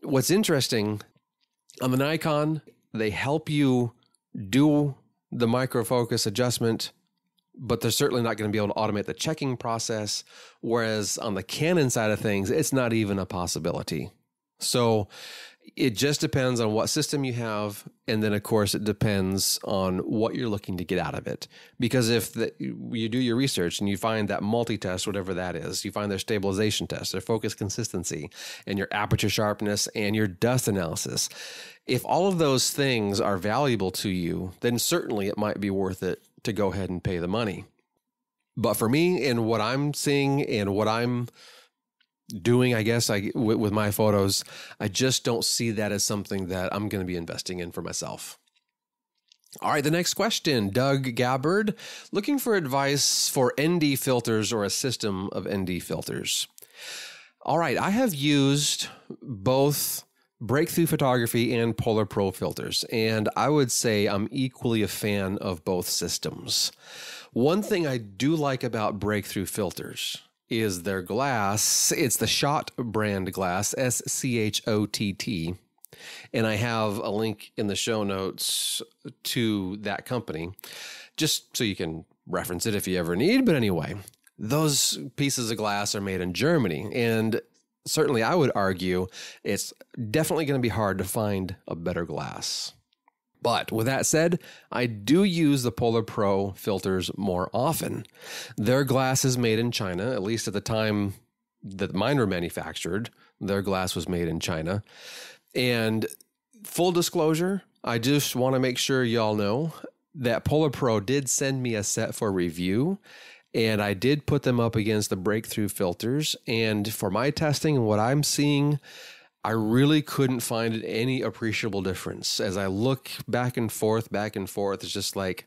what's interesting, on the Nikon, they help you do the microfocus adjustment, but they're certainly not going to be able to automate the checking process. Whereas on the Canon side of things, it's not even a possibility. So it just depends on what system you have. And then, of course, it depends on what you're looking to get out of it. Because if you do your research and you find that multi-test, whatever that is, you find their stabilization test, their focus consistency, and your aperture sharpness, and your dust analysis, if all of those things are valuable to you, then certainly it might be worth it to go ahead and pay the money. But for me, and what I'm seeing and what I'm doing, I guess, with my photos, I just don't see that as something that I'm going to be investing in for myself. All right, the next question, Doug Gabbard, looking for advice for ND filters or a system of ND filters. All right, I have used both Breakthrough Photography and Polar Pro filters, and I would say I'm equally a fan of both systems. One thing I do like about Breakthrough filters is their glass. It's the Schott brand glass, SCHOTT. And I have a link in the show notes to that company, just so you can reference it if you ever need. But anyway, those pieces of glass are made in Germany. And certainly I would argue it's definitely going to be hard to find a better glass. But with that said, I do use the Polar Pro filters more often. Their glass is made in China, at least at the time that mine were manufactured. Their glass was made in China. And full disclosure, I just want to make sure y'all know that Polar Pro did send me a set for review, and I did put them up against the Breakthrough filters. And for my testing and what I'm seeing, I really couldn't find any appreciable difference. As I look back and forth, it's just like,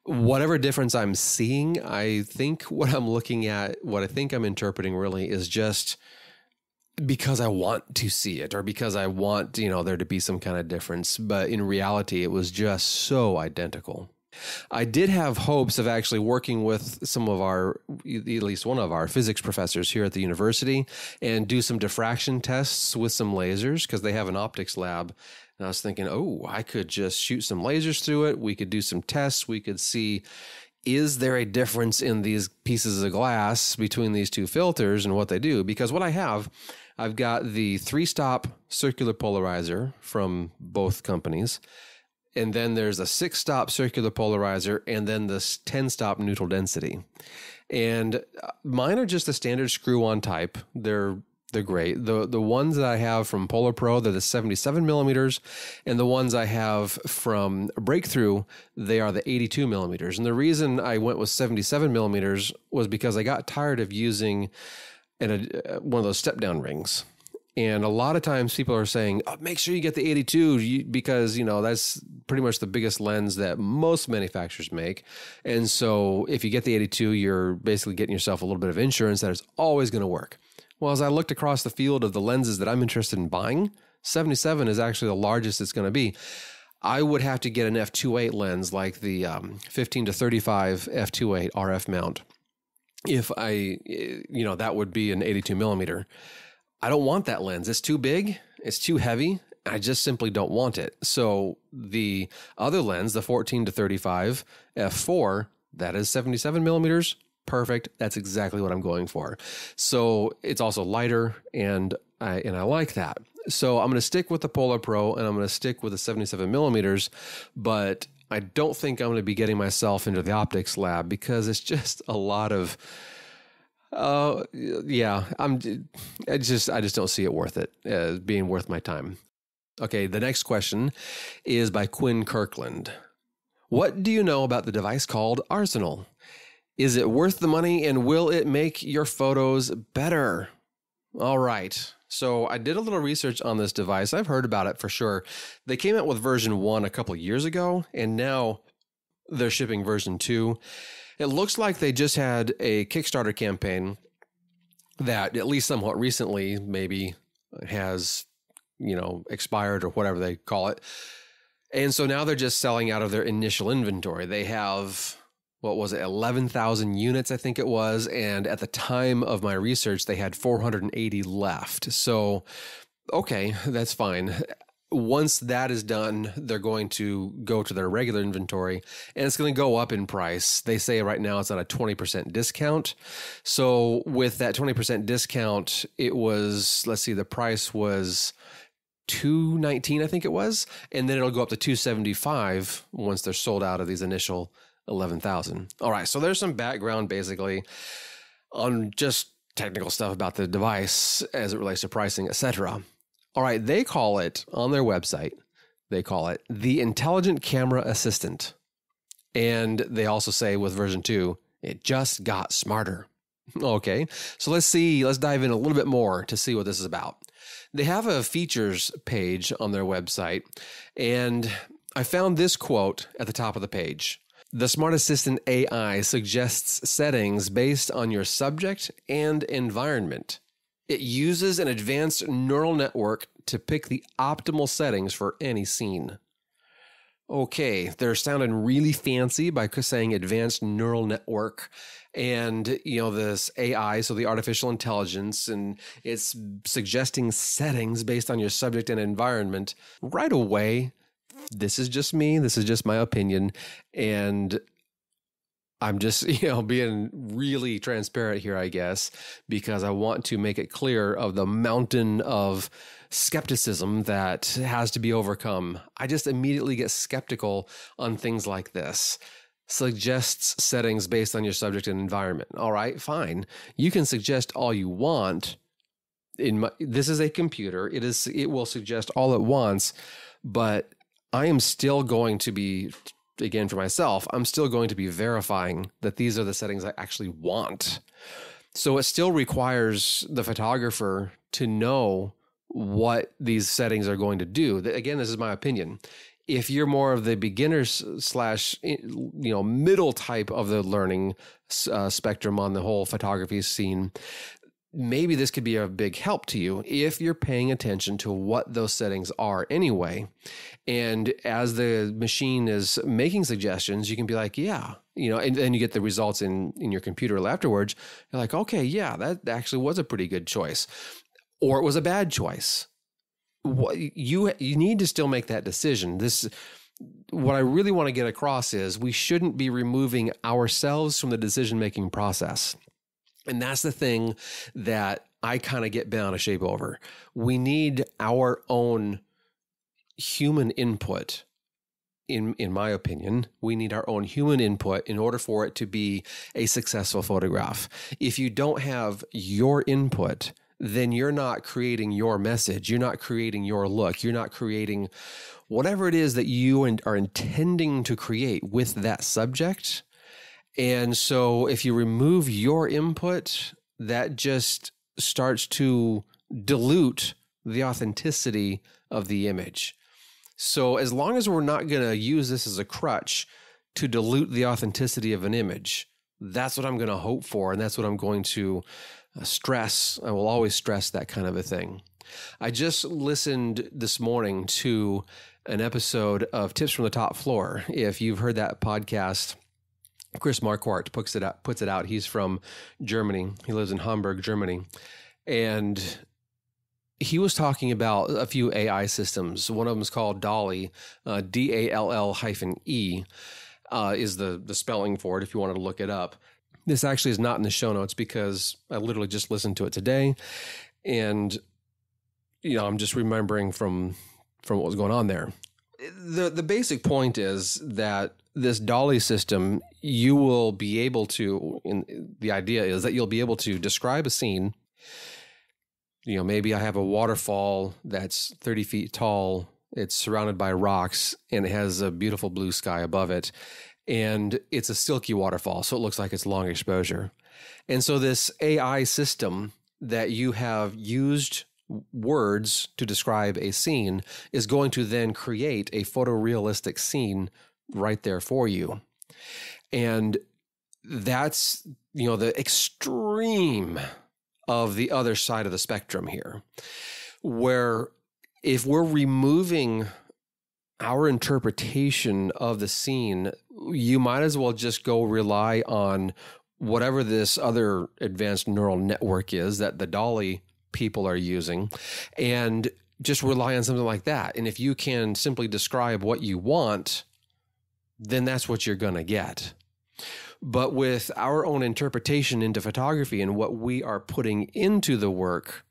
whatever difference I'm seeing, I think what I'm looking at, what I think I'm interpreting really is just because I want to see it, or because I want, there to be some kind of difference. But in reality, it was just so identical. I did have hopes of actually working with some of at least one of our physics professors here at the university, and do some diffraction tests with some lasers, because they have an optics lab. And I was thinking, I could just shoot some lasers through it. We could do some tests. We could see, is there a difference in these pieces of glass between these two filters and what they do? Because what I've got the 3-stop circular polarizer from both companies. And then there's a 6-stop circular polarizer, and then this 10-stop neutral density. And mine are just the standard screw-on type. They're great. The ones that I have from Polar Pro, they're the 77 millimeters, and the ones I have from Breakthrough, they are the 82 millimeters. And the reason I went with 77 millimeters was because I got tired of using one of those step-down rings. And a lot of times people are saying, make sure you get the 82 because, that's pretty much the biggest lens that most manufacturers make. And so if you get the 82, you're basically getting yourself a little bit of insurance that it's always going to work. Well, as I looked across the field of the lenses that I'm interested in buying, 77 is actually the largest it's going to be. I would have to get an f2.8 lens like the 15 to 35 f2.8 RF mount. If that would be an 82 millimeter. I don't want that lens. It's too big. It's too heavy. I just simply don't want it. So the other lens, the 14 to 35 f4, that is 77 millimeters. Perfect. That's exactly what I'm going for. So it's also lighter, and I like that. So I'm going to stick with the Polar Pro, and I'm going to stick with the 77 millimeters, but I don't think I'm going to be getting myself into the optics lab because it's just a lot of I just don't see it worth it as being worth my time. Okay, the next question is by Quinn Kirkland. What do you know about the device called Arsenal? Is it worth the money, and will it make your photos better? All right. So I did a little research on this device. I've heard about it for sure. They came out with version 1 a couple years ago, and now they're shipping version 2. It looks like they just had a Kickstarter campaign that, at least somewhat recently, maybe has, expired or whatever they call it. And so now they're just selling out of their initial inventory. They have, 11,000 units, I think it was. And at the time of my research, they had 480 left. So, okay, that's fine. Once that is done, they're going to go to their regular inventory, and it's going to go up in price. They say right now it's on a 20% discount. So with that 20% discount, it was, the price was $219, I think it was. And then it'll go up to $275 once they're sold out of these initial 11,000. All right. So there's some background basically on just technical stuff about the device as it relates to pricing, etc. All right, they call it, on their website, they call it the Intelligent Camera Assistant. And they also say with version 2, it just got smarter. Okay, so let's dive in a little bit more to see what this is about. They have a features page on their website, and I found this quote at the top of the page. The Smart Assistant AI suggests settings based on your subject and environment. It uses an advanced neural network to pick the optimal settings for any scene. Okay, they're sounding really fancy by saying advanced neural network and, this AI, so the artificial intelligence, and it's suggesting settings based on your subject and environment. Right away, this is just me, this is just my opinion, and I'm just, being really transparent here, I guess, because I want to make it clear of the mountain of skepticism that has to be overcome. I just immediately get skeptical on things like this. Suggests settings based on your subject and environment. All right, fine. You can suggest all you want. This is a computer. It will suggest all it wants, but I am still going to be, again, for myself, I'm still going to be verifying that these are the settings I actually want. So it still requires the photographer to know what these settings are going to do. Again, this is my opinion. If you're more of the beginners slash, middle type of the learning spectrum on the whole photography scene, maybe this could be a big help to you if you're paying attention to what those settings are anyway. And as the machine is making suggestions, you can be like, yeah, and then you get the results in your computer afterwards. You're like, okay, yeah, that actually was a pretty good choice, or it was a bad choice. You need to still make that decision. What I really want to get across is we shouldn't be removing ourselves from the decision-making process. And that's the thing that I kind of get bent out of shape over. We need our own human input. In my opinion, we need our own human input in order for it to be a successful photograph. If you don't have your input, then you're not creating your message. You're not creating your look. You're not creating whatever it is that you are intending to create with that subject. And so if you remove your input, that just starts to dilute the authenticity of the image. So as long as we're not going to use this as a crutch to dilute the authenticity of an image, that's what I'm going to hope for. And that's what I'm going to stress. I will always stress that kind of a thing. I just listened this morning to an episode of Tips from the Top Floor. If you've heard that podcast, Chris Marquardt puts it out. He's from Germany. He lives in Hamburg, Germany. And he was talking about a few AI systems. One of them is called DALL-E, DALL-E, is the spelling for it if you wanted to look it up. This actually is not in the show notes because I literally just listened to it today. And, I'm just remembering from what was going on there. The basic point is that this DALL-E system, you will be able to, the idea is that you'll be able to describe a scene. Maybe I have a waterfall that's 30 feet tall. It's surrounded by rocks and it has a beautiful blue sky above it. And it's a silky waterfall, so it looks like it's long exposure. And so this AI system that you have used words to describe a scene is going to then create a photorealistic scene right there for you. And that's, the extreme of the other side of the spectrum here, where if we're removing our interpretation of the scene, you might as well just go rely on whatever this other advanced neural network is that the DALL-E people are using, and just rely on something like that. And if you can simply describe what you want, then that's what you're going to get. But with our own interpretation into photography and what we are putting into the work,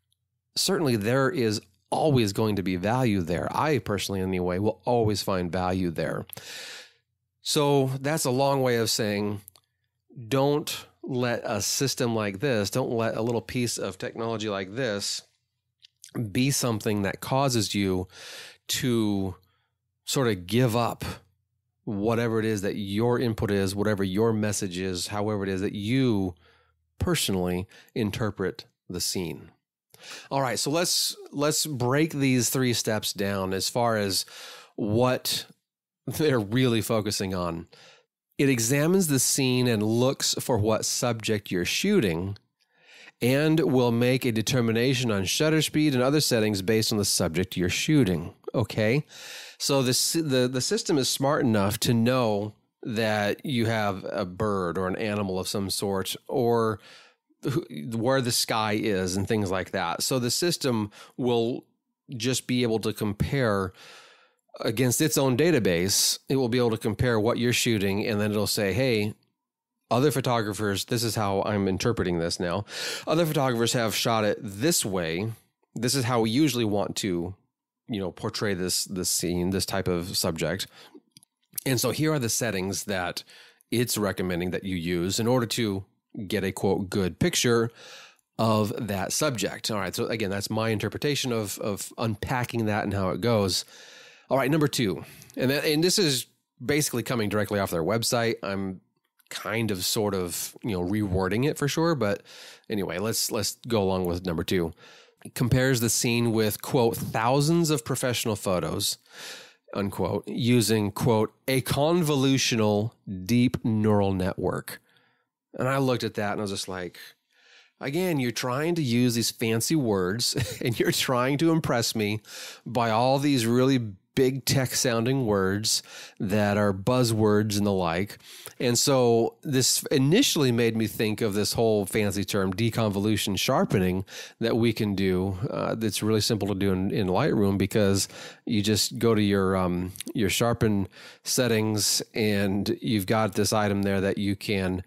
certainly there is always going to be value there. I personally, anyway, will always find value there. So that's a long way of saying, don't let a system like this, don't let a little piece of technology like this be something that causes you to sort of give up whatever it is that your input is, whatever your message is, however it is that you personally interpret the scene. All right, so let's break these 3 steps down as far as what they're really focusing on. It examines the scene and looks for what subject you're shooting and will make a determination on shutter speed and other settings based on the subject you're shooting. Okay? So the system is smart enough to know that you have a bird or an animal of some sort, or where the sky is and things like that. So the system will just be able to compare against its own database. It will be able to compare what you're shooting, and then it'll say, hey, other photographers, this is how I'm interpreting this now. Other photographers have shot it this way. This is how we usually want to, portray this scene, this type of subject. And so here are the settings that it's recommending that you use in order to get a, quote, good picture of that subject. All right, so again, that's my interpretation of unpacking that and how it goes. All right, number 2, and this is basically coming directly off their website. I'm kind of sort of, rewording it for sure, but anyway, let's go along with number 2. compares the scene with, quote, thousands of professional photos, unquote, using, quote, a convolutional deep neural network. And I looked at that and I was just like, again, you're trying to use these fancy words and you're trying to impress me by all these really big tech sounding words that are buzzwords and the like. And so this initially made me think of this whole fancy term, deconvolution sharpening, that we can do. That's really simple to do in Lightroom, because you just go to your sharpen settings and you've got this item there that you can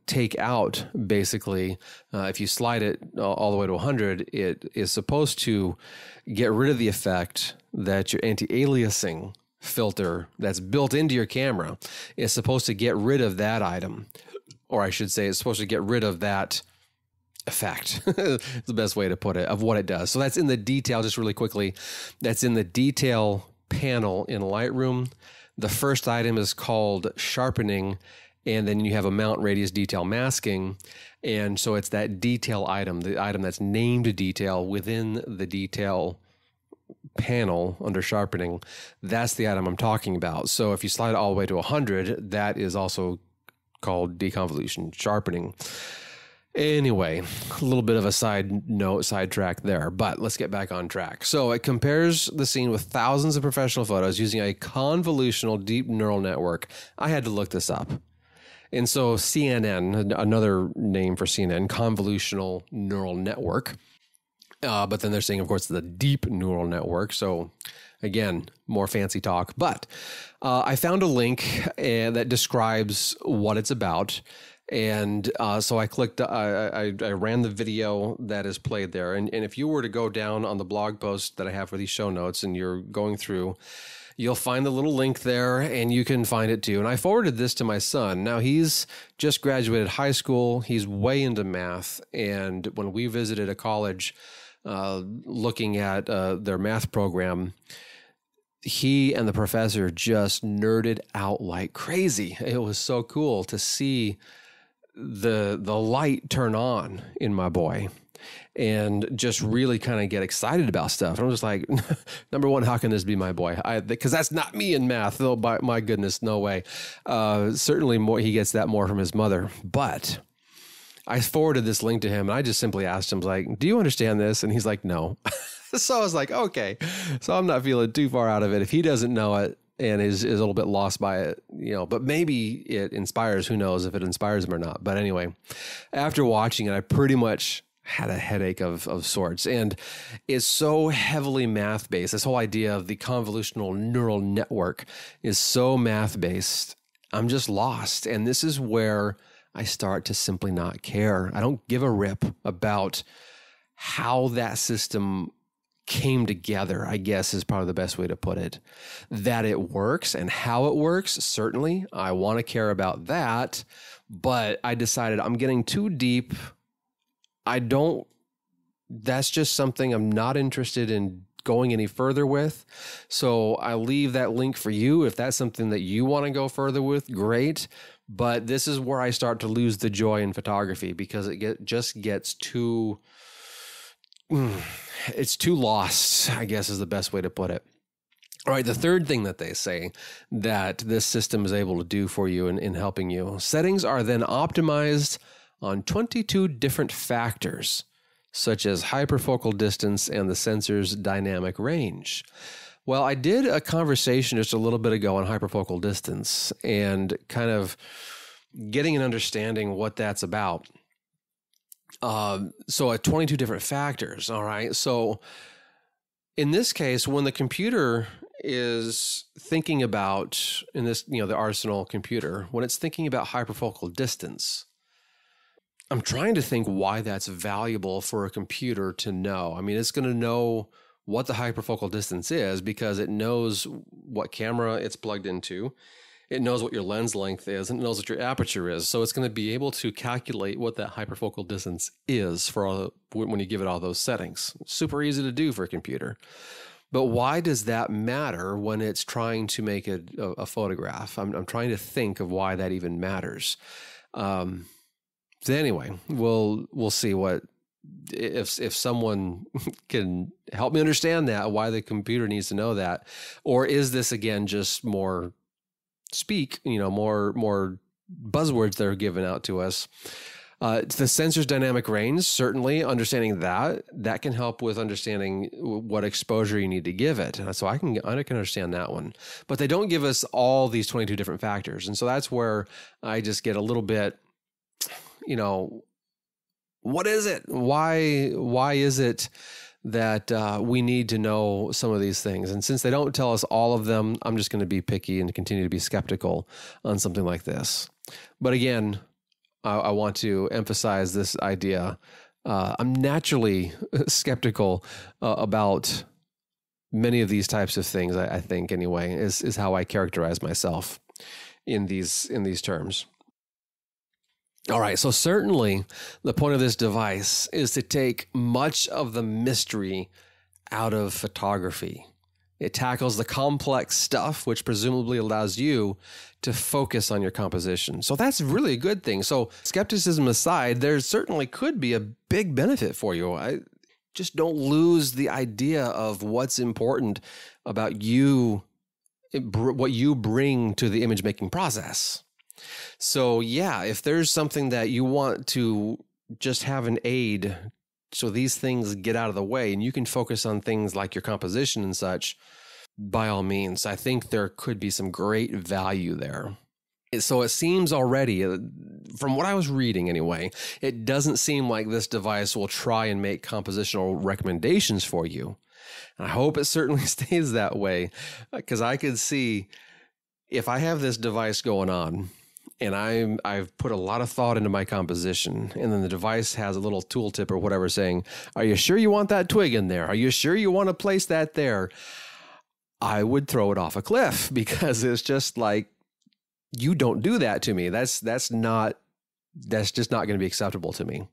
take out. Basically, if you slide it all the way to 100, it is supposed to get rid of the effect that your anti-aliasing filter that's built into your camera is supposed to get rid of that item. Or I should say it's supposed to get rid of that effect. It's the best way to put it, of what it does. So that's in the detail, just really quickly, that's in the detail panel in Lightroom. The first item is called sharpening, and then you have a mount radius detail masking. And so it's that detail item, the item that's named detail within the detail panel under sharpening. That's the item I'm talking about. So if you slide it all the way to 100, that is also called deconvolution sharpening. Anyway, a little bit of a sidetrack there, but let's get back on track. So it compares the scene with thousands of professional photos using a convolutional deep neural network. I had to look this up. And so CNN, another name for CNN, convolutional neural network. But then they're saying, of course, the deep neural network. So again, more fancy talk. But I found a link that describes what it's about. And so I clicked, I ran the video that is played there. And if you were to go down on the blog post that I have for these show notes and you're going through, you'll find the little link there and you can find it too. And I forwarded this to my son. Now he's just graduated high school. He's way into math. And when we visited a college looking at their math program, he and the professor just nerded out like crazy. It was so cool to see the light turn on in my boy and just really kind of get excited about stuff. And I'm just like, number one, how can this be my boy? Because that's not me in math. Though, my goodness, no way. Certainly more, he gets that more from his mother. But I forwarded this link to him and I just simply asked him, like, do you understand this? And he's like, no. So I was like, okay. So I'm not feeling too far out of it. If he doesn't know it and is a little bit lost by it, but maybe it inspires, who knows if it inspires him or not. But anyway, after watching it, I pretty much had a headache of sorts. And it's so heavily math-based. This whole idea of the convolutional neural network is so math-based. I'm just lost. And this is where I start to simply not care. I don't give a rip about how that system came together, I guess is probably the best way to put it. That it works and how it works, certainly, I want to care about that. But I decided I'm getting too deep. That's just something I'm not interested in going any further with. So I leave that link for you. If that's something that you want to go further with, great. But this is where I start to lose the joy in photography because it just gets too, it's too lost, I guess is the best way to put it. All right, the third thing that they say that this system is able to do for you in helping you, settings are then optimized on 22 different factors, such as hyperfocal distance and the sensor's dynamic range. Well, I did a conversation just a little bit ago on hyperfocal distance and kind of getting an understanding what that's about. So at 22 different factors, all right? So in this case, when the computer is thinking about, in this, the Arsenal computer, when it's thinking about hyperfocal distance, I'm trying to think why that's valuable for a computer to know. I mean, it's going to know what the hyperfocal distance is because it knows what camera it's plugged into. It knows what your lens length is and it knows what your aperture is. So it's going to be able to calculate what that hyperfocal distance is when you give it all those settings. Super easy to do for a computer. But why does that matter when it's trying to make a photograph? I'm trying to think of why that even matters. So anyway, we'll see what if someone can help me understand that, why the computer needs to know that, or is this again just more speak, more buzzwords that are given out to us? It's the sensor's dynamic range, certainly understanding that can help with understanding what exposure you need to give it. So I can understand that one, but they don't give us all these 22 different factors. And so that's where I just get a little bit, what is it? Why is it that we need to know some of these things? And since they don't tell us all of them, I'm just going to be picky and continue to be skeptical on something like this. But again, I want to emphasize this idea. I'm naturally skeptical about many of these types of things. I think anyway is how I characterize myself in these terms. All right, so certainly the point of this device is to take much of the mystery out of photography. It tackles the complex stuff, which presumably allows you to focus on your composition. So that's really a good thing. So skepticism aside, there certainly could be a big benefit for you. I just don't lose the idea of what's important about you, what you bring to the image making process. So yeah, if there's something that you want to just have an aid so these things get out of the way and you can focus on things like your composition and such, by all means, I think there could be some great value there. So it seems already, from what I was reading anyway, it doesn't seem like this device will try and make compositional recommendations for you. And I hope it certainly stays that way, because I could see if I have this device going on and I've put a lot of thought into my composition, and then the device has a little tooltip or whatever saying, are you sure you want that twig in there? Are you sure you want to place that there? I would throw it off a cliff, because it's just like, you don't do that to me. That's just not going to be acceptable to me.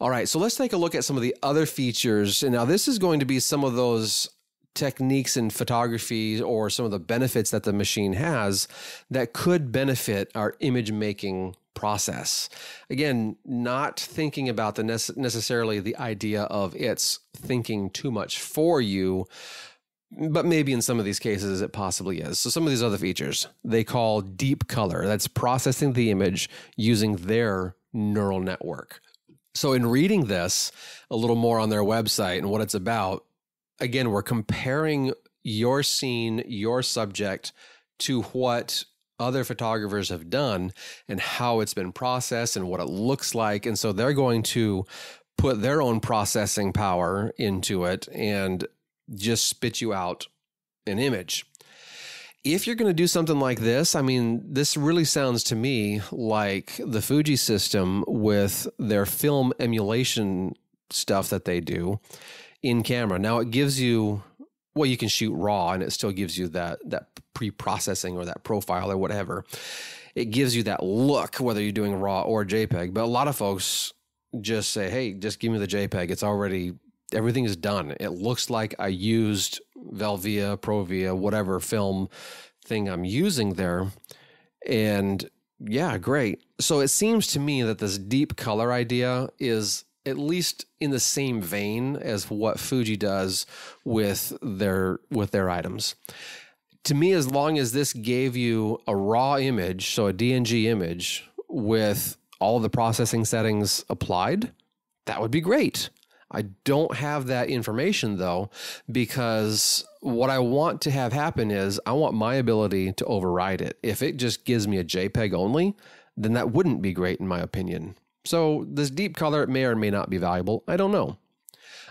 All right, so let's take a look at some of the other features. And now this is going to be some of those techniques in photography or some of the benefits that the machine has that could benefit our image making process. Again, not thinking about the necessarily the idea of it's thinking too much for you, but maybe in some of these cases it possibly is. So some of these other features they call deep color. That's processing the image using their neural network. So in reading this a little more on their website and what it's about, again, we're comparing your scene, your subject to what other photographers have done and how it's been processed and what it looks like. And so they're going to put their own processing power into it and just spit you out an image. If you're going to do something like this, I mean, this really sounds to me like the Fuji system with their film emulation stuff that they do in camera. Now it gives you, well, you can shoot RAW and it still gives you that pre-processing or that profile or whatever. It gives you that look, whether you're doing RAW or JPEG. But a lot of folks just say, hey, just give me the JPEG. It's already, everything is done. It looks like I used Velvia, Provia, whatever film thing I'm using there. And yeah, great. So it seems to me that this deep color idea is at least in the same vein as what Fuji does with their items. To me, as long as this gave you a raw image, so a DNG image with all the processing settings applied, that would be great. I don't have that information though, because what I want to have happen is I want my ability to override it. If it just gives me a JPEG only, then that wouldn't be great in my opinion. So this deep color may or may not be valuable. I don't know.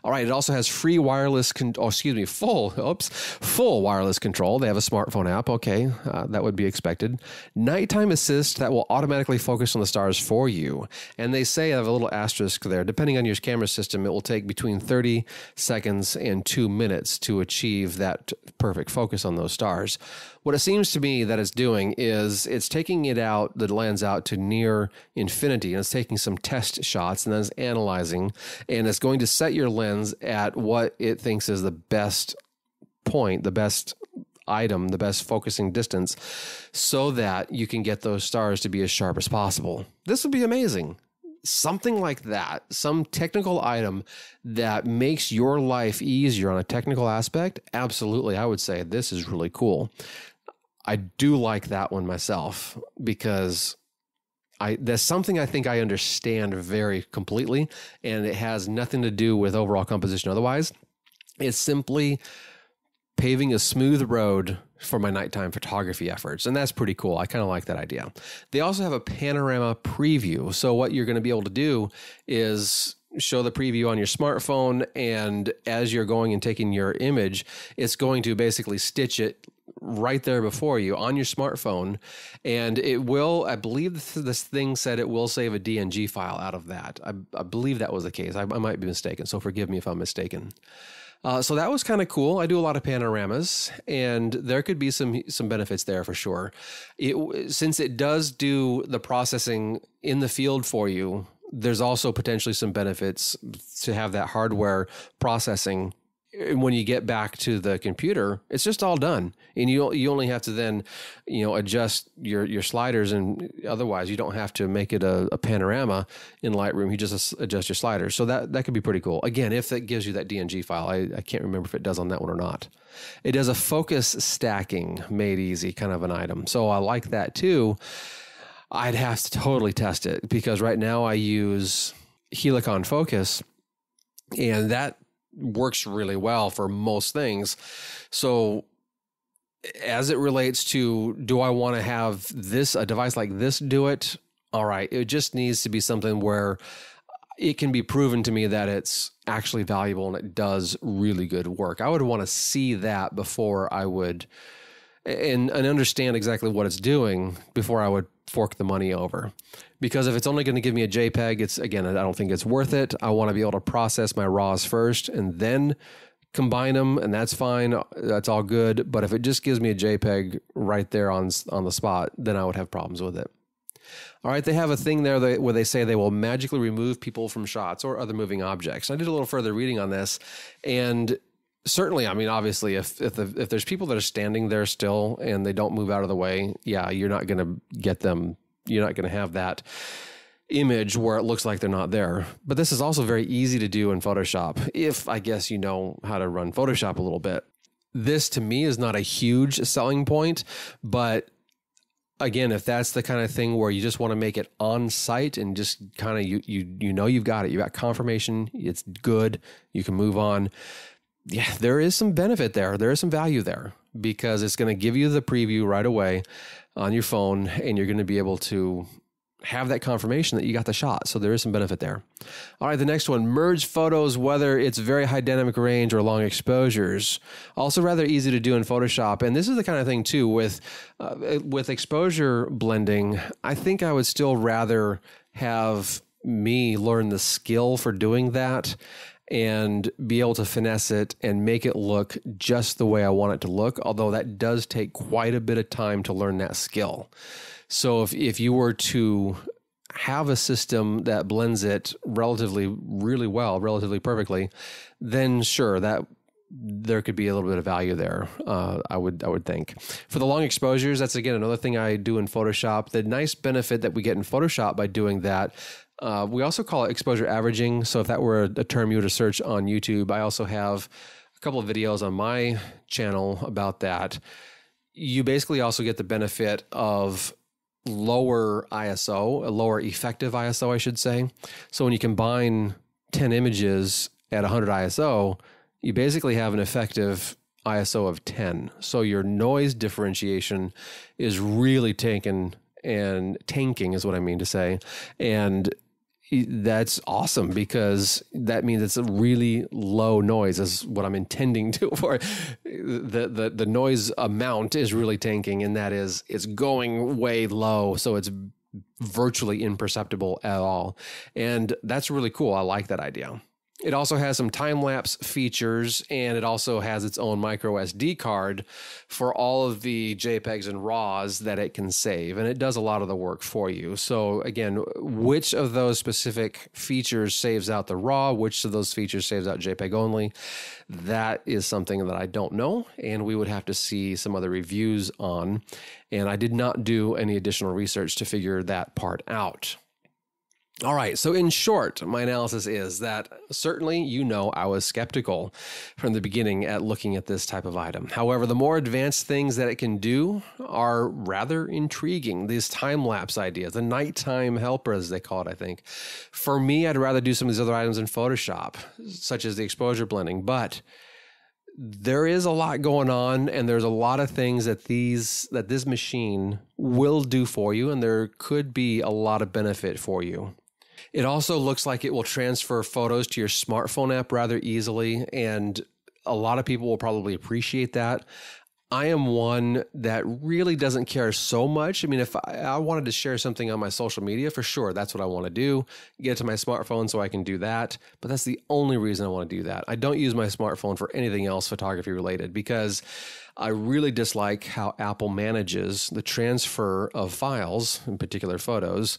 All right, it also has free wireless, full wireless control. They have a smartphone app. Okay, that would be expected. Nighttime assist that will automatically focus on the stars for you. And they say, I have a little asterisk there, depending on your camera system, it will take between 30 seconds and 2 minutes to achieve that perfect focus on those stars. What it seems to me that it's doing is it's taking the lens out to near infinity, and it's taking some test shots and then it's analyzing, and it's going to set your lens at what it thinks is the best point, the best item, the best focusing distance, so that you can get those stars to be as sharp as possible. This would be amazing. something like that, some technical item that makes your life easier on a technical aspect, absolutely, I would say this is really cool. I do like that one myself because that's something I think I understand very completely, and it has nothing to do with overall composition. Otherwise, it's simply paving a smooth road for my nighttime photography efforts. And that's pretty cool. I kind of like that idea. They also have a panorama preview. So what you're going to be able to do is show the preview on your smartphone. And as you're going and taking your image, it's going to basically stitch it right there before you on your smartphone. And it will, I believe this thing said it will save a DNG file out of that. I believe that was the case. I might be mistaken. So forgive me if I'm mistaken. So that was kind of cool. I do a lot of panoramas, and there could be some benefits there for sure. Since it does do the processing in the field for you, there's also potentially some benefits to have that hardware processing. When you get back to the computer, it's just all done, and you only have to then, adjust your sliders, and otherwise you don't have to make it a panorama in Lightroom. You just adjust your sliders, so that could be pretty cool. Again, if that gives you that DNG file, I can't remember if it does on that one or not. It does a focus stacking made easy kind of an item, so I like that too. I'd have to totally test it because right now I use Helicon Focus, and that works really well for most things. So as it relates to, do I want to have a device like this do it? All right. It just needs to be something where it can be proven to me that it's actually valuable and it does really good work. I would want to see that before I would and understand exactly what it's doing before I would fork the money over. Because if it's only going to give me a JPEG, I don't think it's worth it. I want to be able to process my RAWs first and then combine them, and that's fine. That's all good. But if it just gives me a JPEG right there on the spot, then I would have problems with it. All right, they have a thing there where they say they will magically remove people from shots or other moving objects. I did a little further reading on this, and certainly, I mean, obviously, if there's people that are standing there still and they don't move out of the way, yeah, you're not going to get them. You're not going to have that image where it looks like they're not there. But this is also very easy to do in Photoshop, if I guess you know how to run Photoshop a little bit. This, to me, is not a huge selling point, but again, if that's the kind of thing where you just want to make it on site and just kind of you've got it, you got confirmation, it's good, you can move on. Yeah, there is some benefit there. There is some value there because it's going to give you the preview right away on your phone, and you're going to be able to have that confirmation that you got the shot. So there is some benefit there. All right, the next one, merge photos, whether it's very high dynamic range or long exposures. Also rather easy to do in Photoshop. And this is the kind of thing too with exposure blending. I think I would still rather have me learn the skill for doing that and be able to finesse it and make it look just the way I want it to look, although that does take quite a bit of time to learn that skill. So if you were to have a system that blends it really well, relatively perfectly, then sure, that there could be a little bit of value there, I would think. For the long exposures, that's again another thing I do in Photoshop. The nice benefit that we get in Photoshop by doing that, we also call it exposure averaging. So if that were a term you were to search on YouTube, I also have a couple of videos on my channel about that. You basically also get the benefit of lower ISO, a lower effective ISO, I should say. So when you combine 10 images at 100 ISO, you basically have an effective ISO of 10. So your noise differentiation is really tanking is what I mean to say. And that's awesome because that means it's a really low noise is what I'm intending to for the noise amount is really tanking, and that is it's going way low. So it's virtually imperceptible at all. And that's really cool. I like that idea. It also has some time-lapse features, and it also has its own micro SD card for all of the JPEGs and RAWs that it can save, and it does a lot of the work for you. So again, which of those specific features saves out the RAW, which of those features saves out JPEG only, that is something that I don't know, and we would have to see some other reviews on, and I did not do any additional research to figure that part out. All right. So in short, my analysis is that certainly, I was skeptical from the beginning at looking at this type of item. However, the more advanced things that it can do are rather intriguing. These time-lapse ideas, the nighttime helper, as they call it, I think. For me, I'd rather do some of these other items in Photoshop, such as the exposure blending. But there is a lot going on, and there's a lot of things that this machine will do for you, and there could be a lot of benefit for you. It also looks like it will transfer photos to your smartphone app rather easily, and a lot of people will probably appreciate that. I am one that really doesn't care so much. I mean, if I wanted to share something on my social media, for sure, that's what I want to do. Get it to my smartphone so I can do that. But that's the only reason I want to do that. I don't use my smartphone for anything else photography related because I really dislike how Apple manages the transfer of files, in particular photos,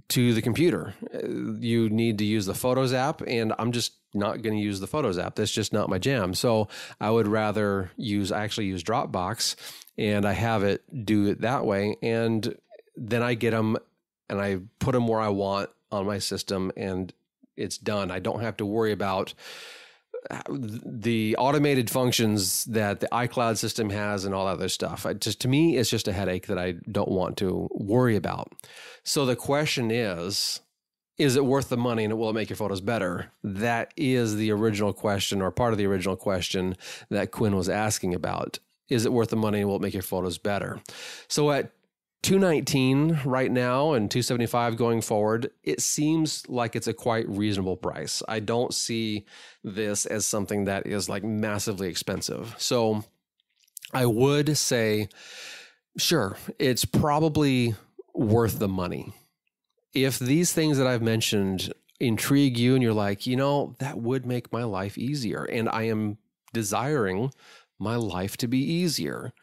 to the computer. You need to use the Photos app, and I'm just not going to use the Photos app. That's just not my jam. So I would rather actually use Dropbox, and I have it do it that way. And then I get them and I put them where I want on my system, and it's done. I don't have to worry about the automated functions that the iCloud system has and all that other stuff. To me, it's just a headache that I don't want to worry about. So the question is it worth the money, and will it make your photos better? That is the original question, or part of the original question that Quinn was asking about. Is it worth the money, and will it make your photos better? So at $219 right now and $275 going forward, it seems like it's a quite reasonable price. I don't see this as something that is like massively expensive. So I would say, sure, it's probably worth the money. If these things that I've mentioned intrigue you and you're like, that would make my life easier, and I am desiring my life to be easier.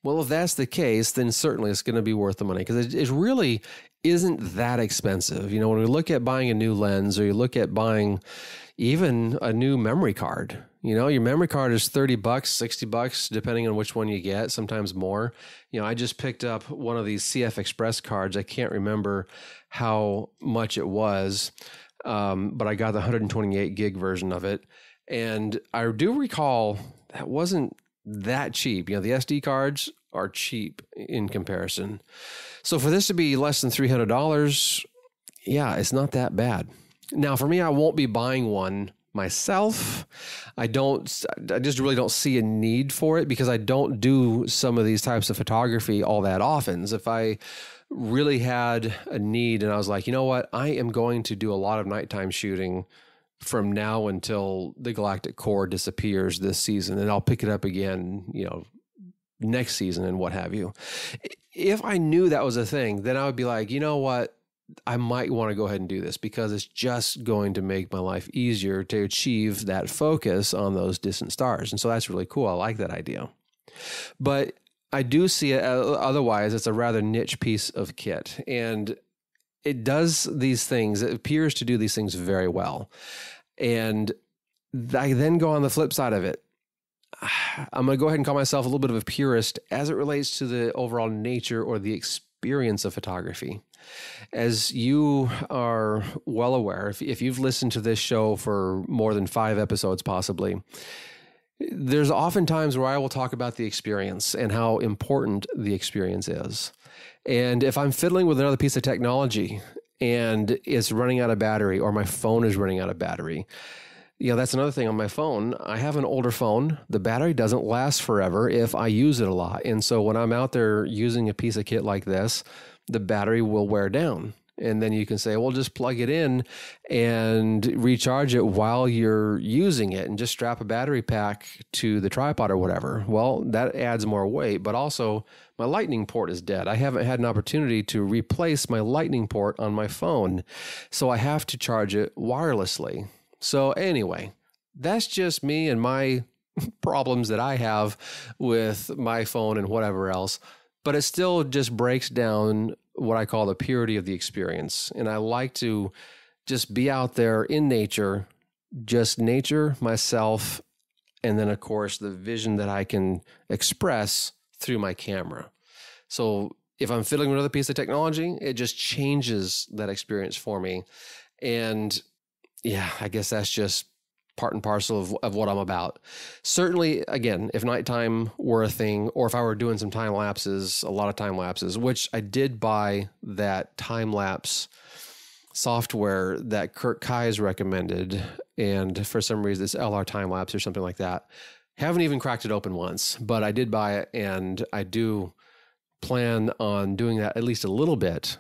Well, if that's the case, then certainly it's going to be worth the money, because it really isn't that expensive. When we look at buying a new lens, or you look at buying even a new memory card, your memory card is $30, $60, depending on which one you get, sometimes more. I just picked up one of these CF Express cards. I can't remember how much it was, but I got the 128 gig version of it. And I do recall that wasn't that cheap. The SD cards are cheap in comparison. So for this to be less than $300, yeah, it's not that bad. Now, for me, I won't be buying one myself. I just really don't see a need for it, because I don't do some of these types of photography all that often. So if I really had a need and I was like, you know what, I am going to do a lot of nighttime shooting from now until the galactic core disappears this season, and I'll pick it up again, next season and what have you. If I knew that was a thing, then I would be like, you know what, I might want to go ahead and do this, because it's just going to make my life easier to achieve that focus on those distant stars. And so that's really cool. I like that idea. But I do see it otherwise. It's a rather niche piece of kit, and it does these things. It appears to do these things very well. And I then go on the flip side of it. I'm going to go ahead and call myself a little bit of a purist as it relates to the overall nature or the experience of photography. As you are well aware, if you've listened to this show for more than 5 episodes possibly, there's often times where I will talk about the experience and how important the experience is. And if I'm fiddling with another piece of technology and it's running out of battery, or my phone is running out of battery, that's another thing on my phone. I have an older phone. The battery doesn't last forever if I use it a lot. And so when I'm out there using a piece of kit like this, the battery will wear down. And then you can say, well, just plug it in and recharge it while you're using it, and just strap a battery pack to the tripod or whatever. Well, that adds more weight, but also my lightning port is dead. I haven't had an opportunity to replace my lightning port on my phone, so I have to charge it wirelessly. So anyway, that's just me and my problems that I have with my phone and whatever else. But it still just breaks down what I call the purity of the experience. And I like to just be out there in nature, just nature, myself, and then, of course, the vision that I can express through my camera. So if I'm fiddling with another piece of technology, it just changes that experience for me. And yeah, I guess that's just part and parcel of what I'm about. Certainly, again, if nighttime were a thing, or if I were doing some time lapses, a lot of time lapses, which I did buy that time lapse software that Kurt Kai's recommended, and for some reason, it's LR time lapse or something like that. Haven't even cracked it open once, but I did buy it, and I do plan on doing that at least a little bit.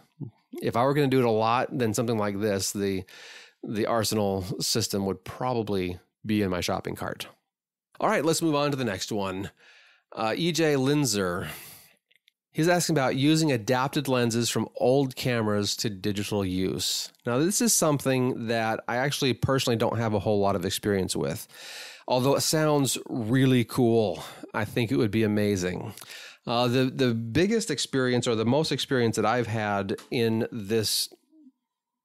If I were going to do it a lot, then something like this, the Arsenal system would probably be in my shopping cart. All right, let's move on to the next one. EJ Linzer. He's asking about using adapted lenses from old cameras to digital use. Now, this is something that I actually personally don't have a whole lot of experience with. Although it sounds really cool, I think it would be amazing. The biggest experience, or the most experience that I've had in this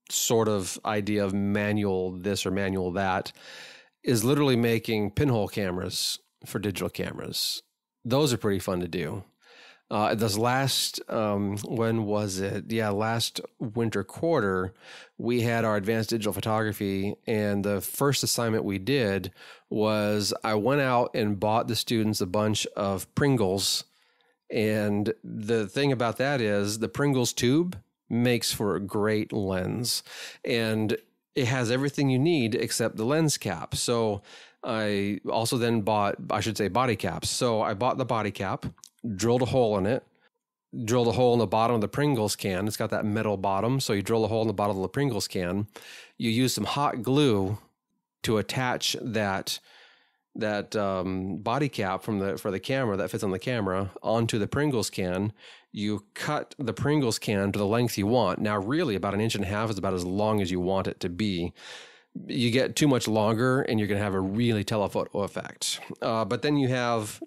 sort of idea of manual this or manual that, is literally making pinhole cameras for digital cameras. Those are pretty fun to do. This last, when was it? Yeah, last winter quarter, we had our advanced digital photography, and the first assignment we did was I went out and bought the students a bunch of Pringles. And the thing about that is the Pringles tube makes for a great lens, and it has everything you need except the lens cap. So I also then bought, I should say, body caps. So I bought the body cap, drilled a hole in it, drilled a hole in the bottom of the Pringles can. It's got that metal bottom. So you drill a hole in the bottom of the Pringles can. You use some hot glue to attach that body cap for the camera that fits on the camera onto the Pringles can. You cut the Pringles can to the length you want. Now, really, about 1.5 inches is about as long as you want it to be. You get too much longer, and you're going to have a really telephoto effect. But then you have,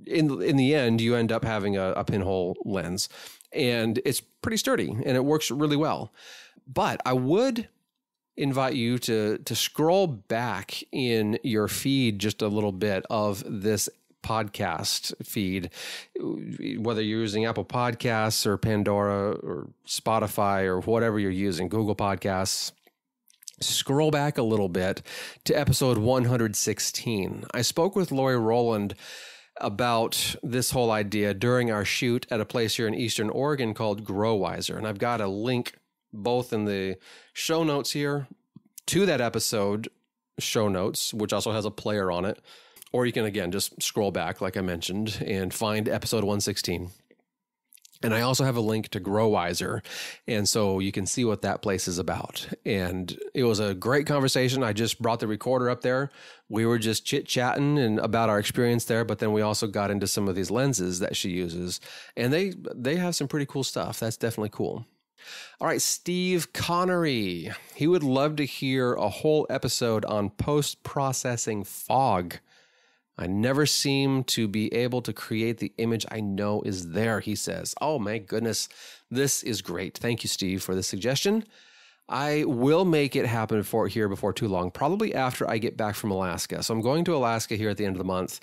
in the end, you end up having a pinhole lens, and it's pretty sturdy, and it works really well. But I would invite you to scroll back in your feed just a little bit of this podcast feed, whether you're using Apple Podcasts or Pandora or Spotify or whatever you're using, Google Podcasts. Scroll back a little bit to episode 116. I spoke with Lori Rowland about this whole idea during our shoot at a place here in Eastern Oregon called Growwiser, and I've got a link both in the show notes here to that episode show notes, which also has a player on it. Or you can, again, just scroll back, like I mentioned, and find episode 116. And I also have a link to Growwiser. And so you can see what that place is about. And it was a great conversation. I just brought the recorder up there. We were just chit-chatting and about our experience there. But then we also got into some of these lenses that she uses. And they have some pretty cool stuff. That's definitely cool. All right, Steve Connery. He would love to hear a whole episode on post-processing fog. I never seem to be able to create the image I know is there, he says. Oh my goodness, this is great. Thank you, Steve, for the suggestion. I will make it happen before too long, probably after I get back from Alaska. So I'm going to Alaska here at the end of the month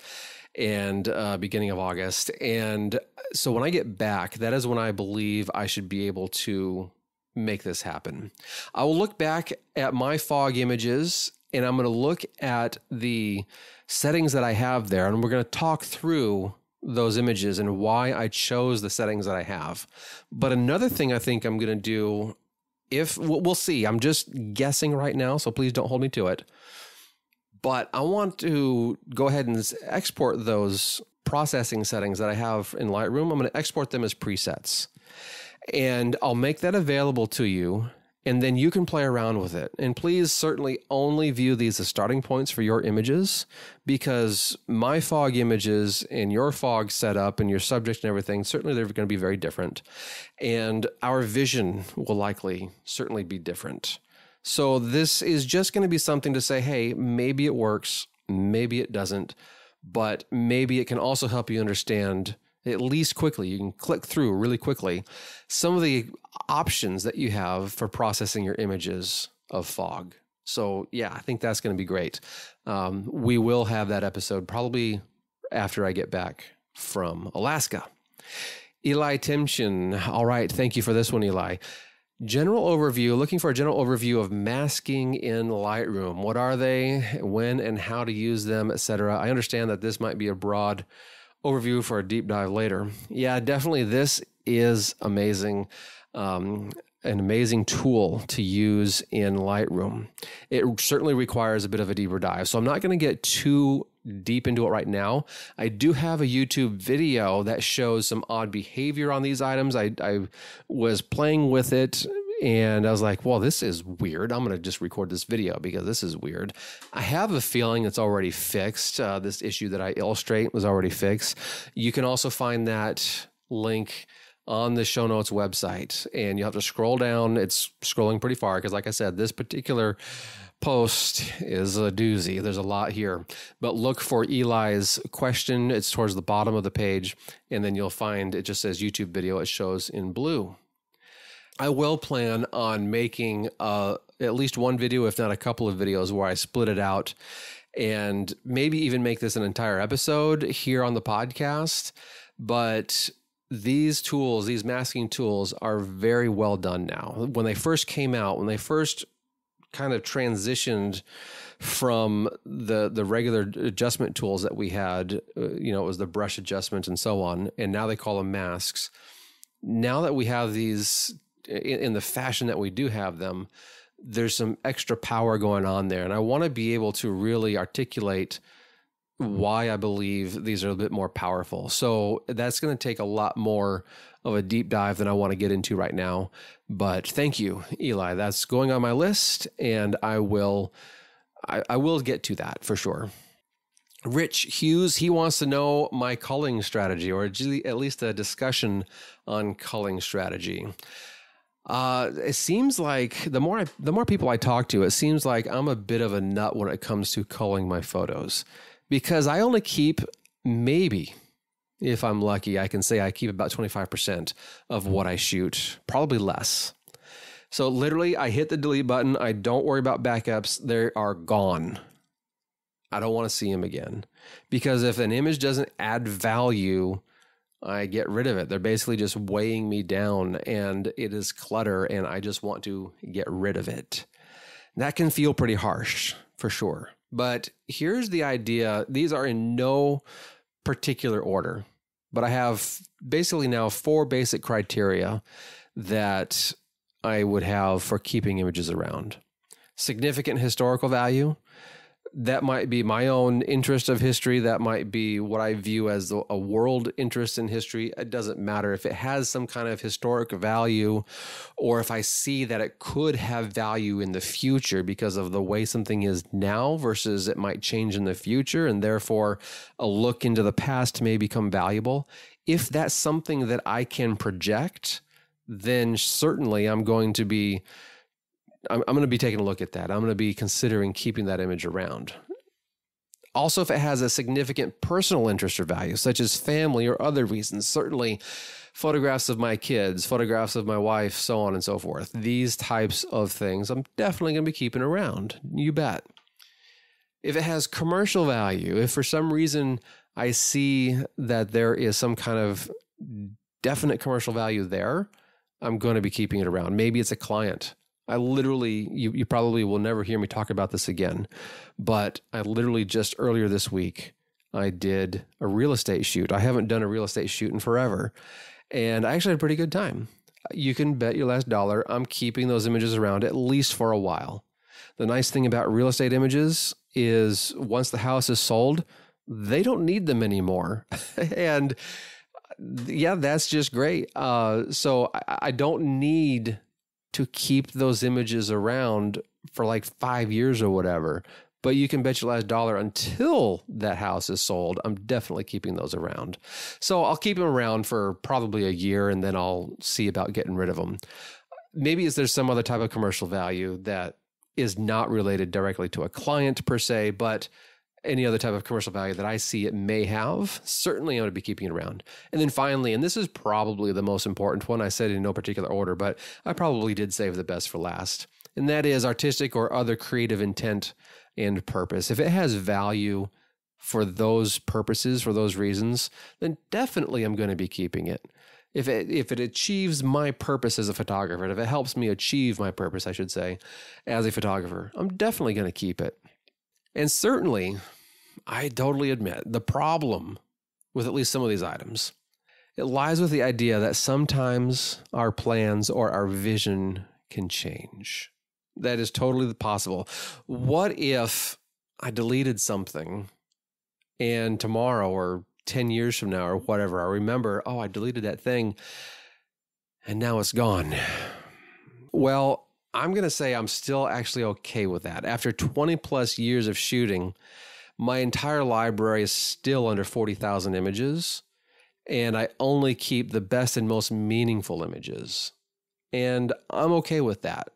and beginning of August. And so when I get back, that is when I believe I should be able to make this happen. I will look back at my fog images, and I'm going to look at the settings that I have there, and we're going to talk through those images and why I chose the settings that I have. But another thing I think I'm going to do, we'll see, I'm just guessing right now, so please don't hold me to it. But I want to go ahead and export those processing settings that I have in Lightroom. I'm going to export them as presets, and I'll make that available to you. And then you can play around with it. And please certainly only view these as starting points for your images, because my fog images and your fog setup and your subject and everything, certainly they're going to be very different. And our vision will likely certainly be different. So this is just going to be something to say, hey, maybe it works, maybe it doesn't, but maybe it can also help you understand, at least quickly, you can click through really quickly, some of the options that you have for processing your images of fog. So yeah, I think that's going to be great. We will have that episode probably after I get back from Alaska. Eli Timchin. All right. Thank you for this one, Eli. General overview, looking for a general overview of masking in Lightroom. What are they, when and how to use them, etc. I understand that this might be a broad overview for a deep dive later. Yeah, definitely. This is amazing. An amazing tool to use in Lightroom. It certainly requires a bit of a deeper dive. So I'm not going to get too deep into it right now. I do have a YouTube video that shows some odd behavior on these items. I was playing with it and I was like, well, this is weird. I'm going to just record this video because this is weird. I have a feeling it's already fixed. This issue that I illustrate was already fixed. You can also find that link on the show notes website, and you have to scroll down. It's scrolling pretty far because, like I said, this particular post is a doozy. There's a lot here, but look for Eli's question. It's towards the bottom of the page, and then you'll find it just says YouTube video. It shows in blue. I will plan on making at least one video, if not a couple of videos, where I split it out and maybe even make this an entire episode here on the podcast. But these tools, these masking tools, are very well done now. When they first came out, when they first kind of transitioned from the regular adjustment tools that we had, it was the brush adjustment and so on, and now they call them masks. Now that we have these in the fashion that we do have them, there's some extra power going on there. And I want to be able to really articulate why I believe these are a bit more powerful. So that's going to take a lot more of a deep dive than I want to get into right now. But thank you, Eli. That's going on my list, and I will get to that for sure. Rich Hughes, he wants to know my culling strategy, or at least a discussion on culling strategy. It seems like the more people I talk to, it seems like I'm a bit of a nut when it comes to culling my photos. Because I only keep, maybe, if I'm lucky, I can say I keep about 25% of what I shoot, probably less. So literally, I hit the delete button. I don't worry about backups. They are gone. I don't want to see them again. Because if an image doesn't add value, I get rid of it. They're basically just weighing me down, and it is clutter, and I just want to get rid of it. That can feel pretty harsh, for sure. But here's the idea. These are in no particular order, but I have basically now 4 basic criteria that I would have for keeping images around. Significant historical value. That might be my own interest of history. That might be what I view as a world interest in history. It doesn't matter if it has some kind of historic value, or if I see that it could have value in the future because of the way something is now versus it might change in the future, and therefore a look into the past may become valuable. If that's something that I can project, then certainly I'm going to be taking a look at that. I'm going to be considering keeping that image around. Also, if it has a significant personal interest or value, such as family or other reasons, certainly photographs of my kids, photographs of my wife, so on and so forth. These types of things I'm definitely going to be keeping around. You bet. If it has commercial value, if for some reason I see that there is some kind of definite commercial value there, I'm going to be keeping it around. Maybe it's a client. I literally, you probably will never hear me talk about this again, but I literally just earlier this week, I did a real estate shoot. I haven't done a real estate shoot in forever, and I actually had a pretty good time. You can bet your last dollar I'm keeping those images around at least for a while. The nice thing about real estate images is once the house is sold, they don't need them anymore. And yeah, that's just great. So I don't need to keep those images around for like 5 years or whatever. But you can bet your last dollar until that house is sold, I'm definitely keeping those around. So I'll keep them around for probably a year, and then I'll see about getting rid of them. Maybe there's some other type of commercial value that is not related directly to a client per se, but any other type of commercial value that I see it may have, certainly I'm going to be keeping it around. And then finally, and this is probably the most important one, I said in no particular order, but I probably did save the best for last. And that is artistic or other creative intent and purpose. If it has value for those purposes, for those reasons, then definitely I'm going to be keeping it. If it achieves my purpose as a photographer, if it helps me achieve my purpose, I should say, as a photographer, I'm definitely going to keep it. And certainly, I totally admit the problem with at least some of these items, it lies with the idea that sometimes our plans or our vision can change. That is totally possible. What if I deleted something and tomorrow or 10 years from now or whatever, I remember, oh, I deleted that thing and now it's gone. Well, I'm going to say I'm still actually okay with that. After 20 plus years of shooting, my entire library is still under 40,000 images, and I only keep the best and most meaningful images. And I'm okay with that.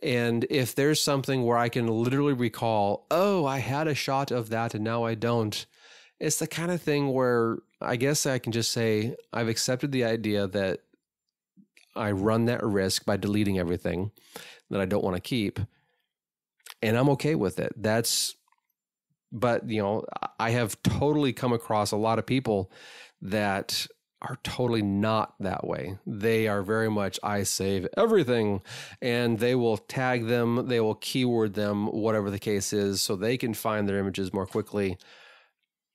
And if there's something where I can literally recall, oh, I had a shot of that and now I don't, it's the kind of thing where I guess I can just say I've accepted the idea that I run that risk by deleting everything that I don't want to keep, and I'm okay with it. But I have totally come across a lot of people that are totally not that way. They are very much, I save everything, and they will tag them, they will keyword them, whatever the case is, so they can find their images more quickly.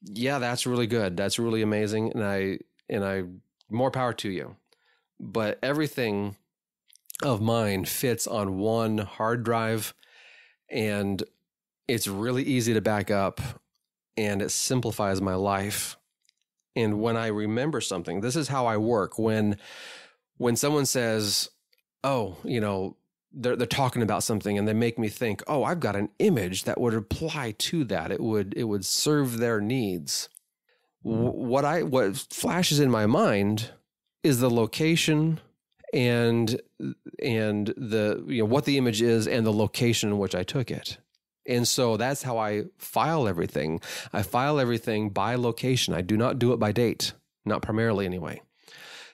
Yeah, that's really good. That's really amazing. And I more power to you. But everything of mine fits on one hard drive, and it's really easy to back up, and it simplifies my life. And when I remember something, this is how I work. When someone says, oh, they're talking about something and they make me think, oh, I've got an image that would apply to that. It would serve their needs. What flashes in my mind is the location and the what the image is and the location in which I took it. And so that's how I file everything. I file everything by location. I do not do it by date, not primarily anyway.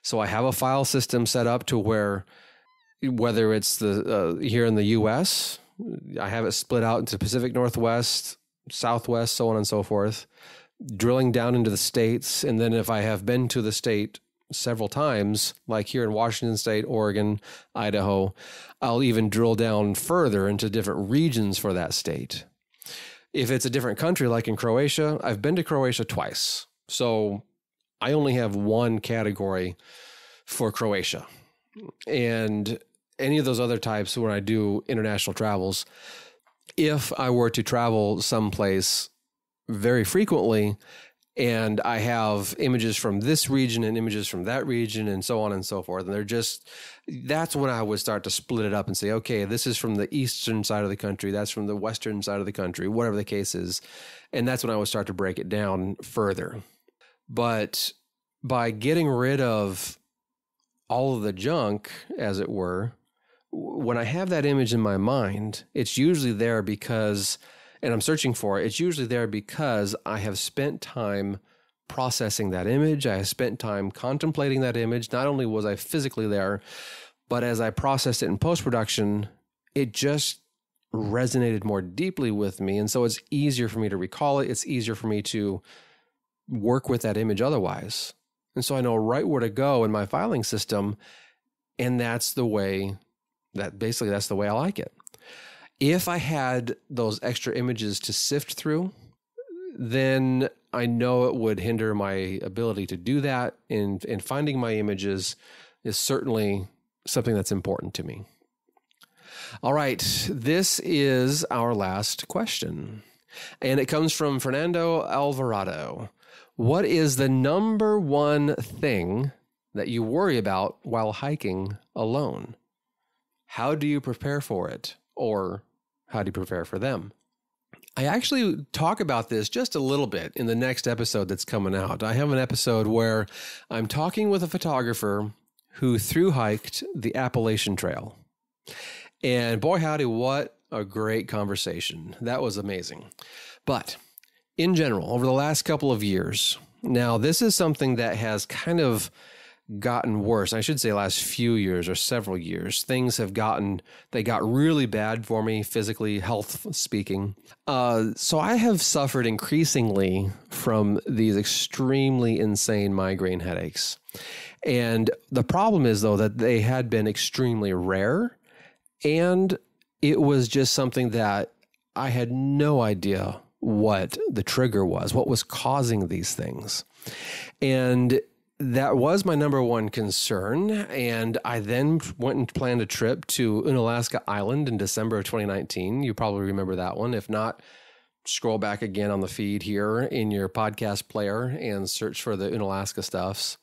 So I have a file system set up to where, whether it's here in the U.S., I have it split out into Pacific Northwest, Southwest, so on and so forth, drilling down into the states. And then if I have been to the state several times, like here in Washington State, Oregon, Idaho, I'll even drill down further into different regions for that state. If it's a different country, like in Croatia, I've been to Croatia twice. So I only have one category for Croatia. And any of those other types, when I do international travels, if I were to travel someplace very frequently, and I have images from this region and images from that region and so on and so forth, and that's when I would start to split it up and say, okay, this is from the eastern side of the country, that's from the western side of the country, whatever the case is. And that's when I would start to break it down further. But by getting rid of all of the junk, as it were, when I have that image in my mind, it's usually there because, and I'm searching for it, it's usually there because I have spent time processing that image. I have spent time contemplating that image. Not only was I physically there, but as I processed it in post-production, it just resonated more deeply with me. And so it's easier for me to recall it. It's easier for me to work with that image otherwise. And so I know right where to go in my filing system. And that's the way I like it. If I had those extra images to sift through, then I know it would hinder my ability to do that. And finding my images is certainly something that's important to me. All right, this is our last question. And it comes from Fernando Alvarado. What is the number one thing that you worry about while hiking alone? How do you prepare for it? Or how do you prepare for them? I actually talk about this just a little bit in the next episode that's coming out. I have an episode where I'm talking with a photographer who thru-hiked the Appalachian Trail. And boy, howdy, what a great conversation. That was amazing. But in general, over the last couple of years, now this is something that has kind of gotten worse. I should say last few years or several years. Things they got really bad for me physically, health speaking. So I have suffered increasingly from these extremely insane migraine headaches. And the problem is, though, that they had been extremely rare, and it was just something that I had no idea what the trigger was, what was causing these things. And that was my number one concern. And I then went and planned a trip to Unalaska Island in December of 2019. You probably remember that one. If not, scroll back again on the feed here in your podcast player and search for the Unalaska stuffs.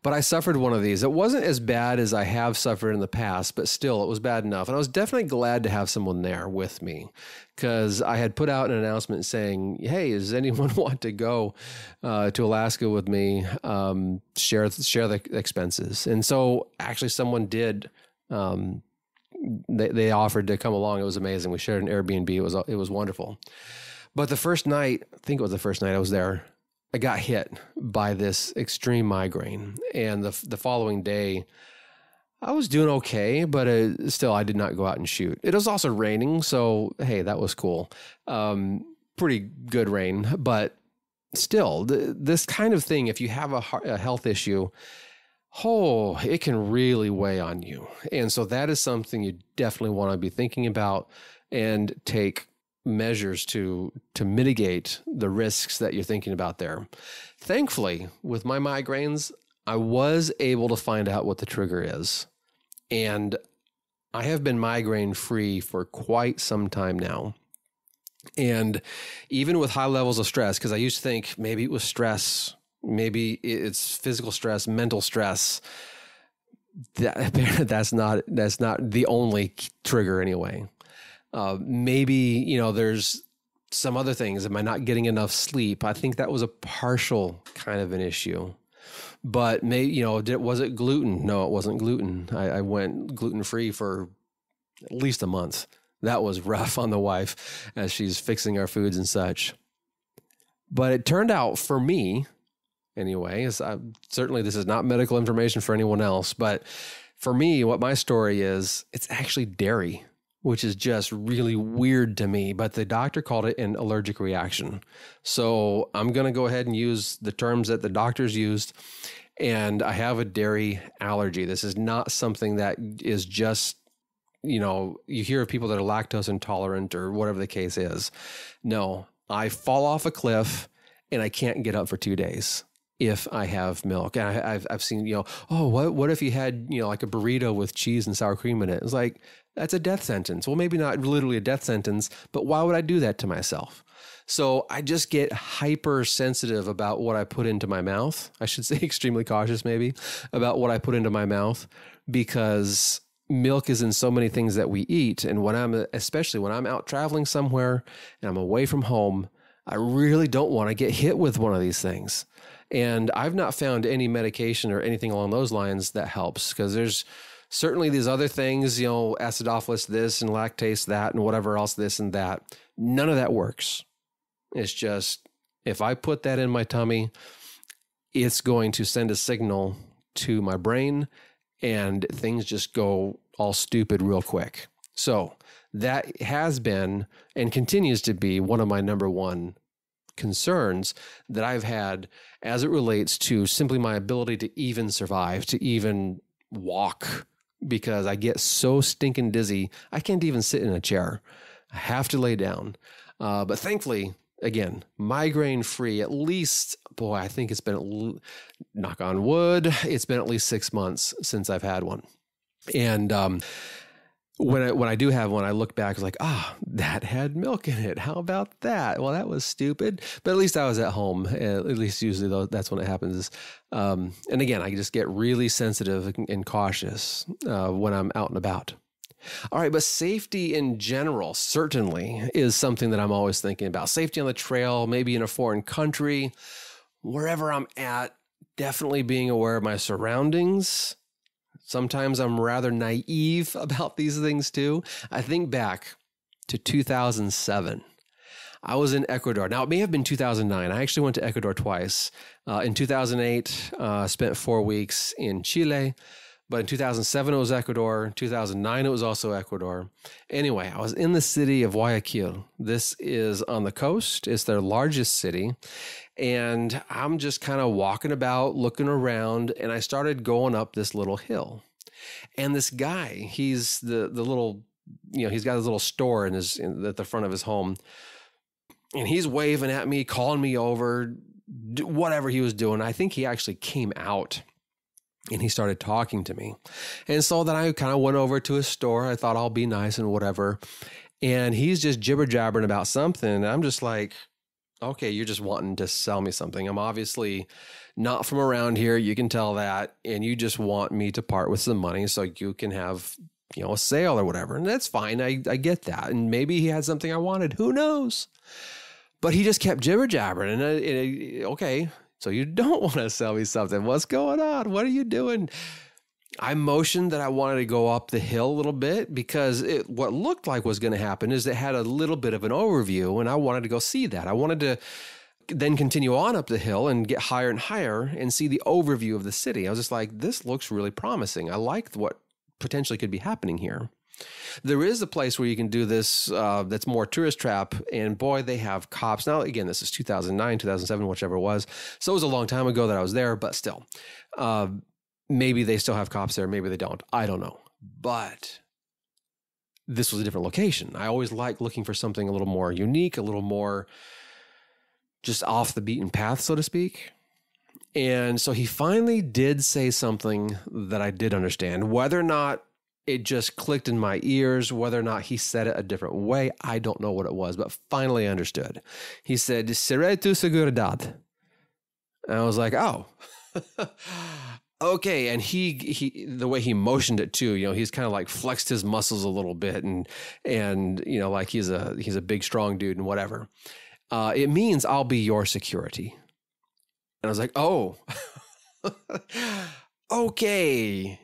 But I suffered one of these. It wasn't as bad as I have suffered in the past, but still it was bad enough. And I was definitely glad to have someone there with me, because I had put out an announcement saying, hey, does anyone want to go to Alaska with me? Share the expenses. And so actually someone did. They offered to come along. It was amazing. We shared an Airbnb. It was wonderful. But the first night, I think it was the first night I was there, I got hit by this extreme migraine. And the following day, I was doing okay, but still I did not go out and shoot. It was also raining, so hey, that was cool. Pretty good rain, but still, this kind of thing, if you have a health issue, it can really weigh on you. And so that is something you definitely want to be thinking about and take measures to mitigate the risks that you're thinking about there. Thankfully, with my migraines, I was able to find out what the trigger is. And I have been migraine free for quite some time now. And even with high levels of stress, because I used to think maybe it was stress, maybe it's physical stress, mental stress. That's not the only trigger anyway. Maybe, there's some other things. Am I not getting enough sleep? I think that was a partial kind of an issue. But maybe, was it gluten? No, it wasn't gluten. I went gluten-free for at least a month. That was rough on the wife as she's fixing our foods and such. But it turned out for me, anyway, certainly this is not medical information for anyone else, but for me, what my story is, it's actually dairy, which is just really weird to me, but the doctor called it an allergic reaction. So I'm going to go ahead and use the terms that the doctors used, and I have a dairy allergy. This is not something that is just, you hear of people that are lactose intolerant or whatever the case is. No, I fall off a cliff and I can't get up for 2 days if I have milk. And I've seen, what if you had, like a burrito with cheese and sour cream in it? It's like, that's a death sentence. Well, maybe not literally a death sentence, but why would I do that to myself? So I just get hypersensitive about what I put into my mouth. I should say extremely cautious maybe about what I put into my mouth, because milk is in so many things that we eat. And especially when I'm out traveling somewhere and I'm away from home, I really don't want to get hit with one of these things. And I've not found any medication or anything along those lines that helps, because there's certainly these other things, acidophilus this and lactase that and whatever else this and that. None of that works. It's just, if I put that in my tummy, it's going to send a signal to my brain and things just go all stupid real quick. So that has been and continues to be one of my number one concerns that I've had as it relates to simply my ability to even survive, to even walk, because I get so stinking dizzy, I can't even sit in a chair. I have to lay down. But thankfully, again, migraine free, at least, I think it's been, knock on wood, it's been at least 6 months since I've had one. And when I do have one, I look back, it's like, that had milk in it. How about that? Well, that was stupid. But at least I was at home. At least usually that's when it happens. And again, I just get really sensitive and cautious when I'm out and about. All right, but safety in general certainly is something that I'm always thinking about. Safety on the trail, maybe in a foreign country, wherever I'm at, definitely being aware of my surroundings. Sometimes I'm rather naive about these things too. I think back to 2007. I was in Ecuador. Now, it may have been 2009. I actually went to Ecuador twice. In 2008, spent 4 weeks in Chile. But in 2007, it was Ecuador. 2009, it was also Ecuador. Anyway, I was in the city of Guayaquil. This is on the coast. It's their largest city. And I'm just kind of walking about, looking around, and I started going up this little hill. And this guy, he's the little, he's got his little store at the front of his home. And he's waving at me, calling me over, whatever he was doing. I think he actually came out. And he started talking to me. And so then I kind of went over to his store. I thought I'll be nice and whatever. And he's just jibber jabbering about something. And I'm just like, okay, you're just wanting to sell me something. I'm obviously not from around here. You can tell that. And you just want me to part with some money so you can have, a sale or whatever. And that's fine. I get that. And maybe he had something I wanted. Who knows? But he just kept jibber jabbering. And okay. So you don't want to sell me something. What's going on? What are you doing? I motioned that I wanted to go up the hill a little bit because what looked like was going to happen is it had a little bit of an overview and I wanted to go see that. I wanted to then continue on up the hill and get higher and higher and see the overview of the city. I was just like, this looks really promising. I like what potentially could be happening here. There is a place where you can do this that's more tourist trap, and boy, they have cops. Now, again, this is 2009, 2007, whichever it was. So it was a long time ago that I was there, but still. Maybe they still have cops there, maybe they don't. I don't know. But this was a different location. I always like looking for something a little more unique, a little more just off the beaten path, so to speak. And so he finally did say something that I did understand. Whether or not it just clicked in my ears, whether or not he said it a different way, I don't know what it was, but finally I understood. He said, "Seré tu seguridad." And I was like, oh, okay. And he, the way he motioned it too, he's kind of like flexed his muscles a little bit and like he's a big, strong dude and whatever. It means I'll be your security. And I was like, oh, okay.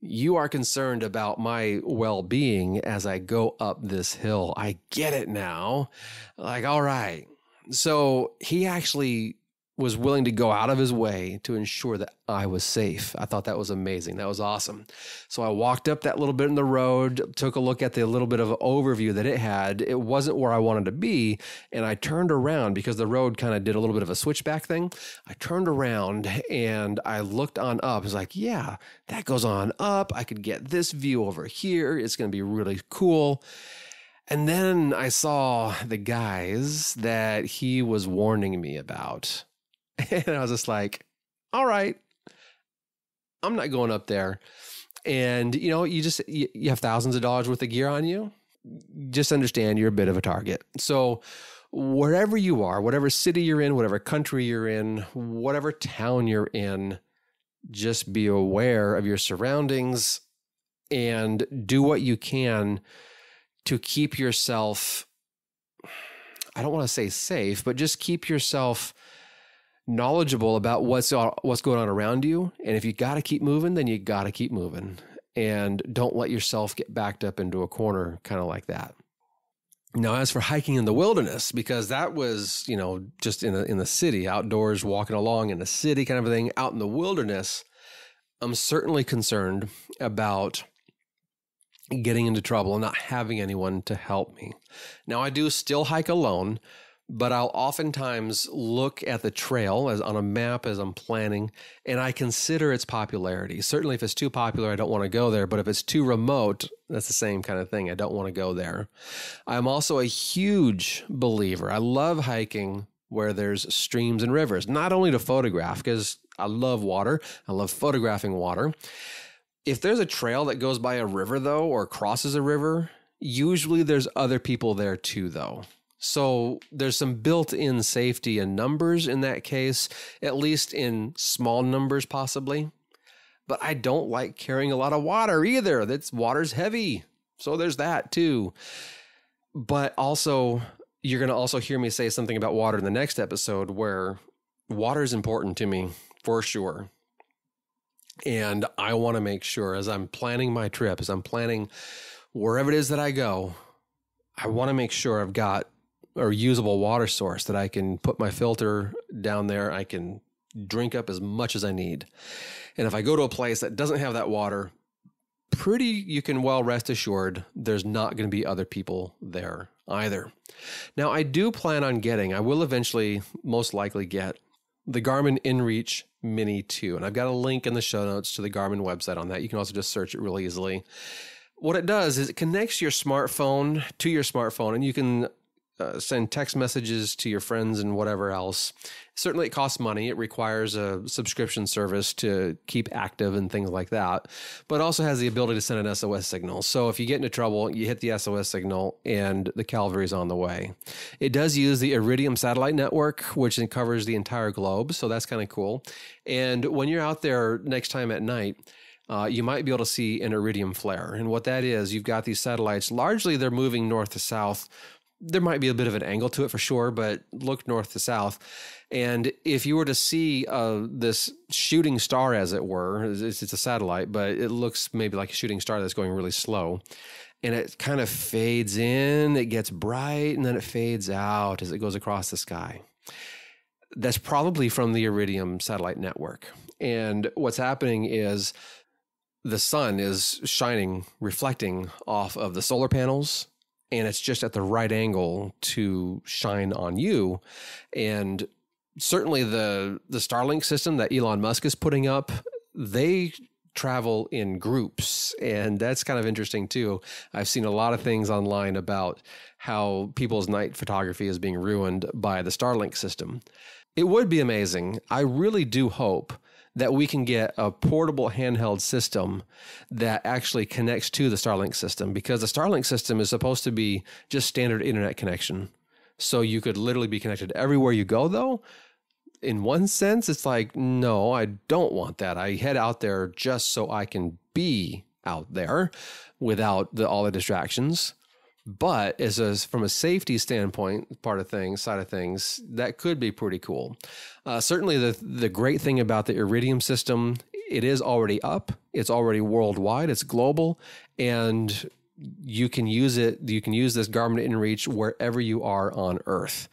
You are concerned about my well-being as I go up this hill. I get it now. Like, all right. So he actually was willing to go out of his way to ensure that I was safe. I thought that was amazing. That was awesome. So I walked up that little bit in the road, took a look at the little bit of overview that it had. It wasn't where I wanted to be. And I turned around because the road kind of did a little bit of a switchback thing. I turned around and I looked on up. I was like, yeah, that goes on up. I could get this view over here. It's going to be really cool. And then I saw the guys that he was warning me about. And I was just like, all right, I'm not going up there. And, you have thousands of dollars worth of gear on you. Just understand you're a bit of a target. So wherever you are, whatever city you're in, whatever country you're in, whatever town you're in, just be aware of your surroundings and do what you can to keep yourself, I don't want to say safe, but just keep yourself knowledgeable about what's going on around you. And if you got to keep moving, then you got to keep moving. And don't let yourself get backed up into a corner kind of like that. Now, as for hiking in the wilderness, because that was, just in the city, outdoors, walking along in the city kind of thing, out in the wilderness, I'm certainly concerned about getting into trouble and not having anyone to help me. Now, I do still hike alone, but I'll oftentimes look at the trail as on a map as I'm planning, and I consider its popularity. Certainly, if it's too popular, I don't want to go there. But if it's too remote, that's the same kind of thing. I don't want to go there. I'm also a huge believer. I love hiking where there's streams and rivers, not only to photograph, because I love water. I love photographing water. If there's a trail that goes by a river, though, or crosses a river, usually there's other people there too, though. So there's some built-in safety in numbers in that case, at least in small numbers possibly. But I don't like carrying a lot of water either. Water's heavy. So there's that too. But also, you're going to also hear me say something about water in the next episode where water is important to me for sure. And I want to make sure as I'm planning my trip, as I'm planning wherever it is that I go, I want to make sure I've got a usable water source that I can put my filter down there. I can drink up as much as I need. And if I go to a place that doesn't have that water, you can well rest assured there's not going to be other people there either. Now, I will eventually most likely get the Garmin InReach Mini 2. And I've got a link in the show notes to the Garmin website on that. You can also just search it really easily. What it does is it connects your smartphone to your smartphone, and you can send text messages to your friends and whatever else. Certainly it costs money. It requires a subscription service to keep active and things like that, but also has the ability to send an SOS signal. So if you get into trouble, you hit the SOS signal and the Calvary is on the way. It does use the Iridium satellite network, which covers the entire globe. So that's kind of cool. And when you're out there next time at night, you might be able to see an iridium flare. And what that is, you've got these satellites, largely they're moving north to south. There might be a bit of an angle to it for sure, but look north to south. And if you were to see this shooting star, as it were, it's a satellite, but it looks maybe like a shooting star that's going really slow. And it kind of fades in, it gets bright, and then it fades out as it goes across the sky. That's probably from the Iridium satellite network. And what's happening is the sun is shining, reflecting off of the solar panels, and it's just at the right angle to shine on you. And certainly the Starlink system that Elon Musk is putting up, they travel in groups, and that's kind of interesting too. I've seen a lot of things online about how people's night photography is being ruined by the Starlink system. It would be amazing. I really do hope that we can get a portable handheld system that actually connects to the Starlink system, because the Starlink system is supposed to be just standard internet connection. So you could literally be connected everywhere you go, though. In one sense, it's like, no, I don't want that. I head out there just so I can be out there without all the distractions. But from a safety standpoint, side of things, that could be pretty cool. Certainly the great thing about the Iridium system, it is already up. It's already worldwide. It's global. And you can use it. You can use this Garmin InReach wherever you are on Earth.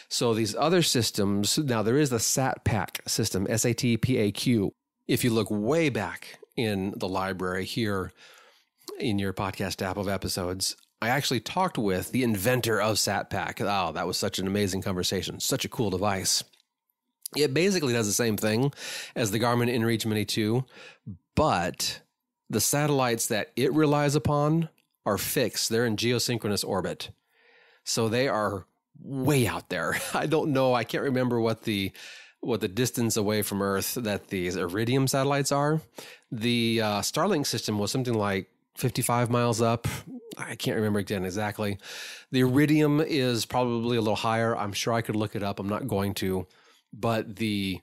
So these other systems, now there is the SatPack system, SATPAQ. If you look way back in the library here in your podcast app of episodes, I actually talked with the inventor of SatPack. Oh, that was such an amazing conversation. Such a cool device. It basically does the same thing as the Garmin InReach Mini 2, but the satellites that it relies upon are fixed. They're in geosynchronous orbit. So they are way out there. I don't know. I can't remember what the distance away from Earth that these Iridium satellites are. The Starlink system was something like 55 miles up. I can't remember again exactly. The Iridium is probably a little higher. I'm sure I could look it up. I'm not going to. But the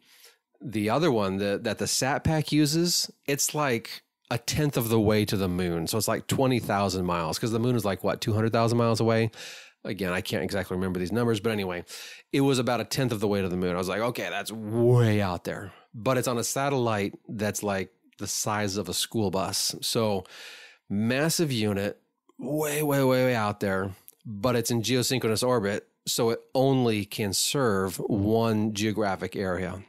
other one that the SatPack uses, it's like a tenth of the way to the moon. So it's like 20,000 miles, because the moon is like, 200,000 miles away? Again, I can't exactly remember these numbers, but anyway, it was about a tenth of the way to the moon. I was like, okay, that's way out there. But it's on a satellite that's like the size of a school bus. So massive unit, way, way, way, way out there, but it's in geosynchronous orbit, so it only can serve one geographic area.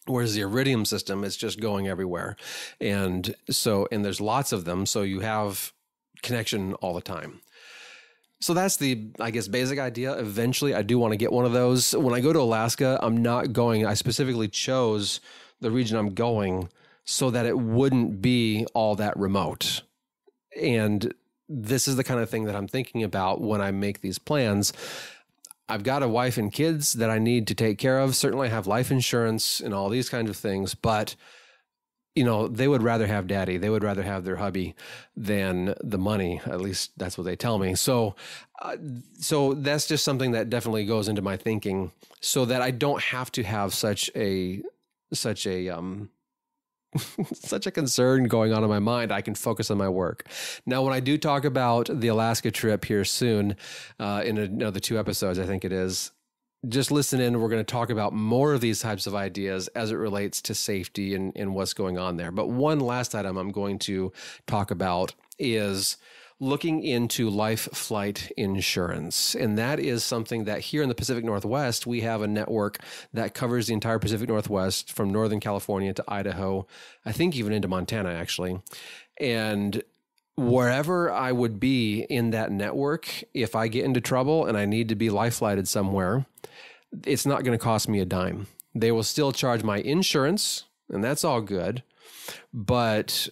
Whereas the Iridium system is just going everywhere. And there's lots of them, so you have connection all the time. So that's the, I guess, basic idea. Eventually, I do want to get one of those. When I go to Alaska, I specifically chose the region I'm going so that it wouldn't be all that remote. And this is the kind of thing that I'm thinking about when I make these plans. I've got a wife and kids that I need to take care of. Certainly I have life insurance and all these kinds of things, but they would rather have daddy. They would rather have their hubby than the money. At least that's what they tell me. So that's just something that definitely goes into my thinking, so that I don't have to have such a concern going on in my mind. I can focus on my work. Now, when I do talk about the Alaska trip here soon, in another 2 episodes, I think it is, just listen in. We're going to talk about more of these types of ideas as it relates to safety and what's going on there. But one last item I'm going to talk about is looking into life flight insurance. And that is something that here in the Pacific Northwest, we have a network that covers the entire Pacific Northwest from Northern California to Idaho, I think even into Montana, actually. And wherever I would be in that network, if I get into trouble and I need to be life flighted somewhere, it's not going to cost me a dime. They will still charge my insurance, and that's all good. But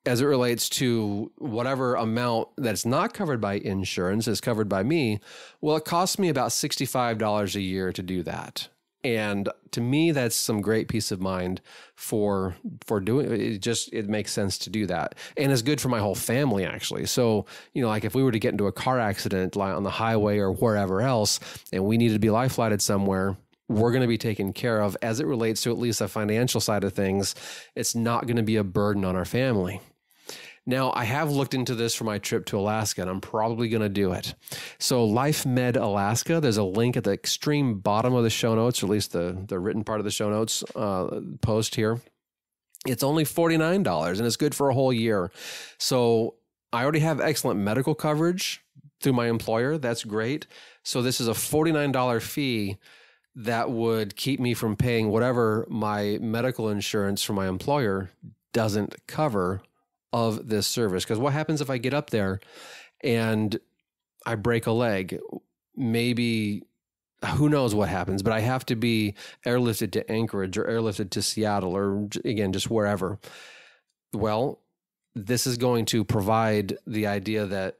as it relates to whatever amount that's not covered by insurance is covered by me, well, it costs me about $65 a year to do that. And to me, that's some great peace of mind for doing it. It makes sense to do that. And it's good for my whole family, actually. So, like if we were to get into a car accident like on the highway or wherever else, and we needed to be life flighted somewhere, we're going to be taken care of as it relates to at least the financial side of things. It's not going to be a burden on our family. Now, I have looked into this for my trip to Alaska, and I'm probably going to do it. So Life Med Alaska, there's a link at the extreme bottom of the show notes, or at least the written part of the show notes post here. It's only $49, and it's good for a whole year. So I already have excellent medical coverage through my employer. That's great. So this is a $49 fee that would keep me from paying whatever my medical insurance from my employer doesn't cover of this service. Because what happens if I get up there and I break a leg? Maybe, who knows what happens, but I have to be airlifted to Anchorage or airlifted to Seattle or, again, just wherever. Well, this is going to provide the idea that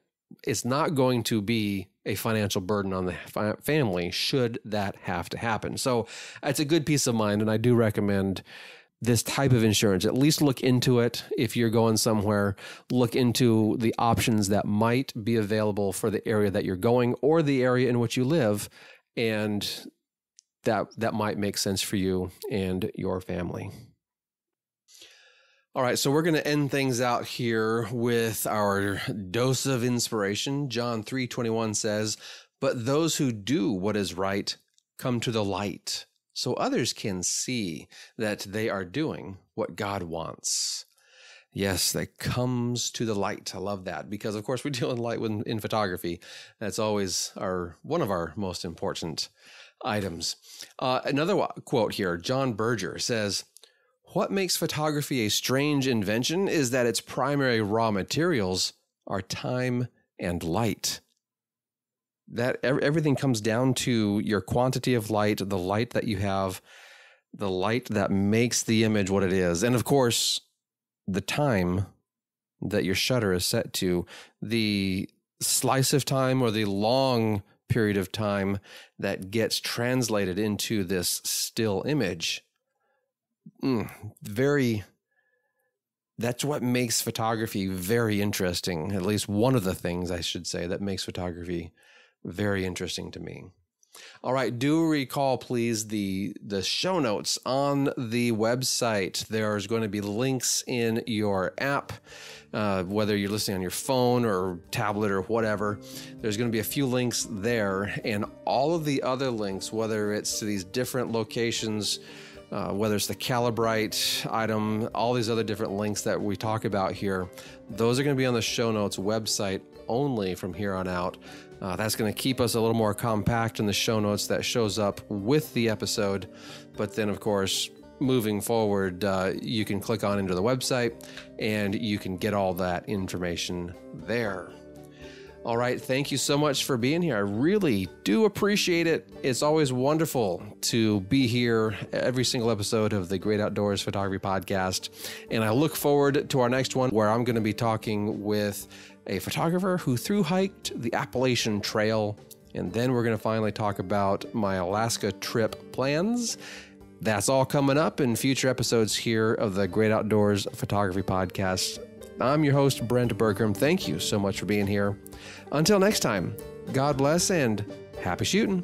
it's not going to be a financial burden on the family should that have to happen. So it's a good peace of mind, and I do recommend this type of insurance. At least look into it. If you're going somewhere, look into the options that might be available for the area that you're going or the area in which you live, and that might make sense for you and your family. All right, so we're going to end things out here with our dose of inspiration. John 3:21 says, "But those who do what is right come to the light, so others can see that they are doing what God wants." Yes, that comes to the light. I love that because, of course, we deal in light in photography. That's always one of our most important items. Another quote here, John Berger says, "What makes photography a strange invention is that its primary raw materials are time and light." That everything comes down to your quantity of light, the light that you have, the light that makes the image what it is. And of course, the time that your shutter is set to, the slice of time or the long period of time that gets translated into this still image. That's what makes photography very interesting. At least one of the things I should say that makes photography very interesting to me. All right, do recall, please, the show notes on the website. There's going to be links in your app, whether you're listening on your phone or tablet or whatever. There's going to be a few links there, and all of the other links, whether it's to these different locations, whether it's the Calibrate item, all these other different links that we talk about here, those are going to be on the show notes website only from here on out. That's going to keep us a little more compact in the show notes that shows up with the episode. But then, of course, moving forward, you can click on into the website and you can get all that information there. All right. Thank you so much for being here. I really do appreciate it. It's always wonderful to be here every single episode of the Great Outdoors Photography Podcast. And I look forward to our next one where I'm going to be talking with a photographer who thru-hiked the Appalachian Trail. And then we're going to finally talk about my Alaska trip plans. That's all coming up in future episodes here of the Great Outdoors Photography Podcast. I'm your host, Brent Bergram. Thank you so much for being here. Until next time, God bless and happy shooting.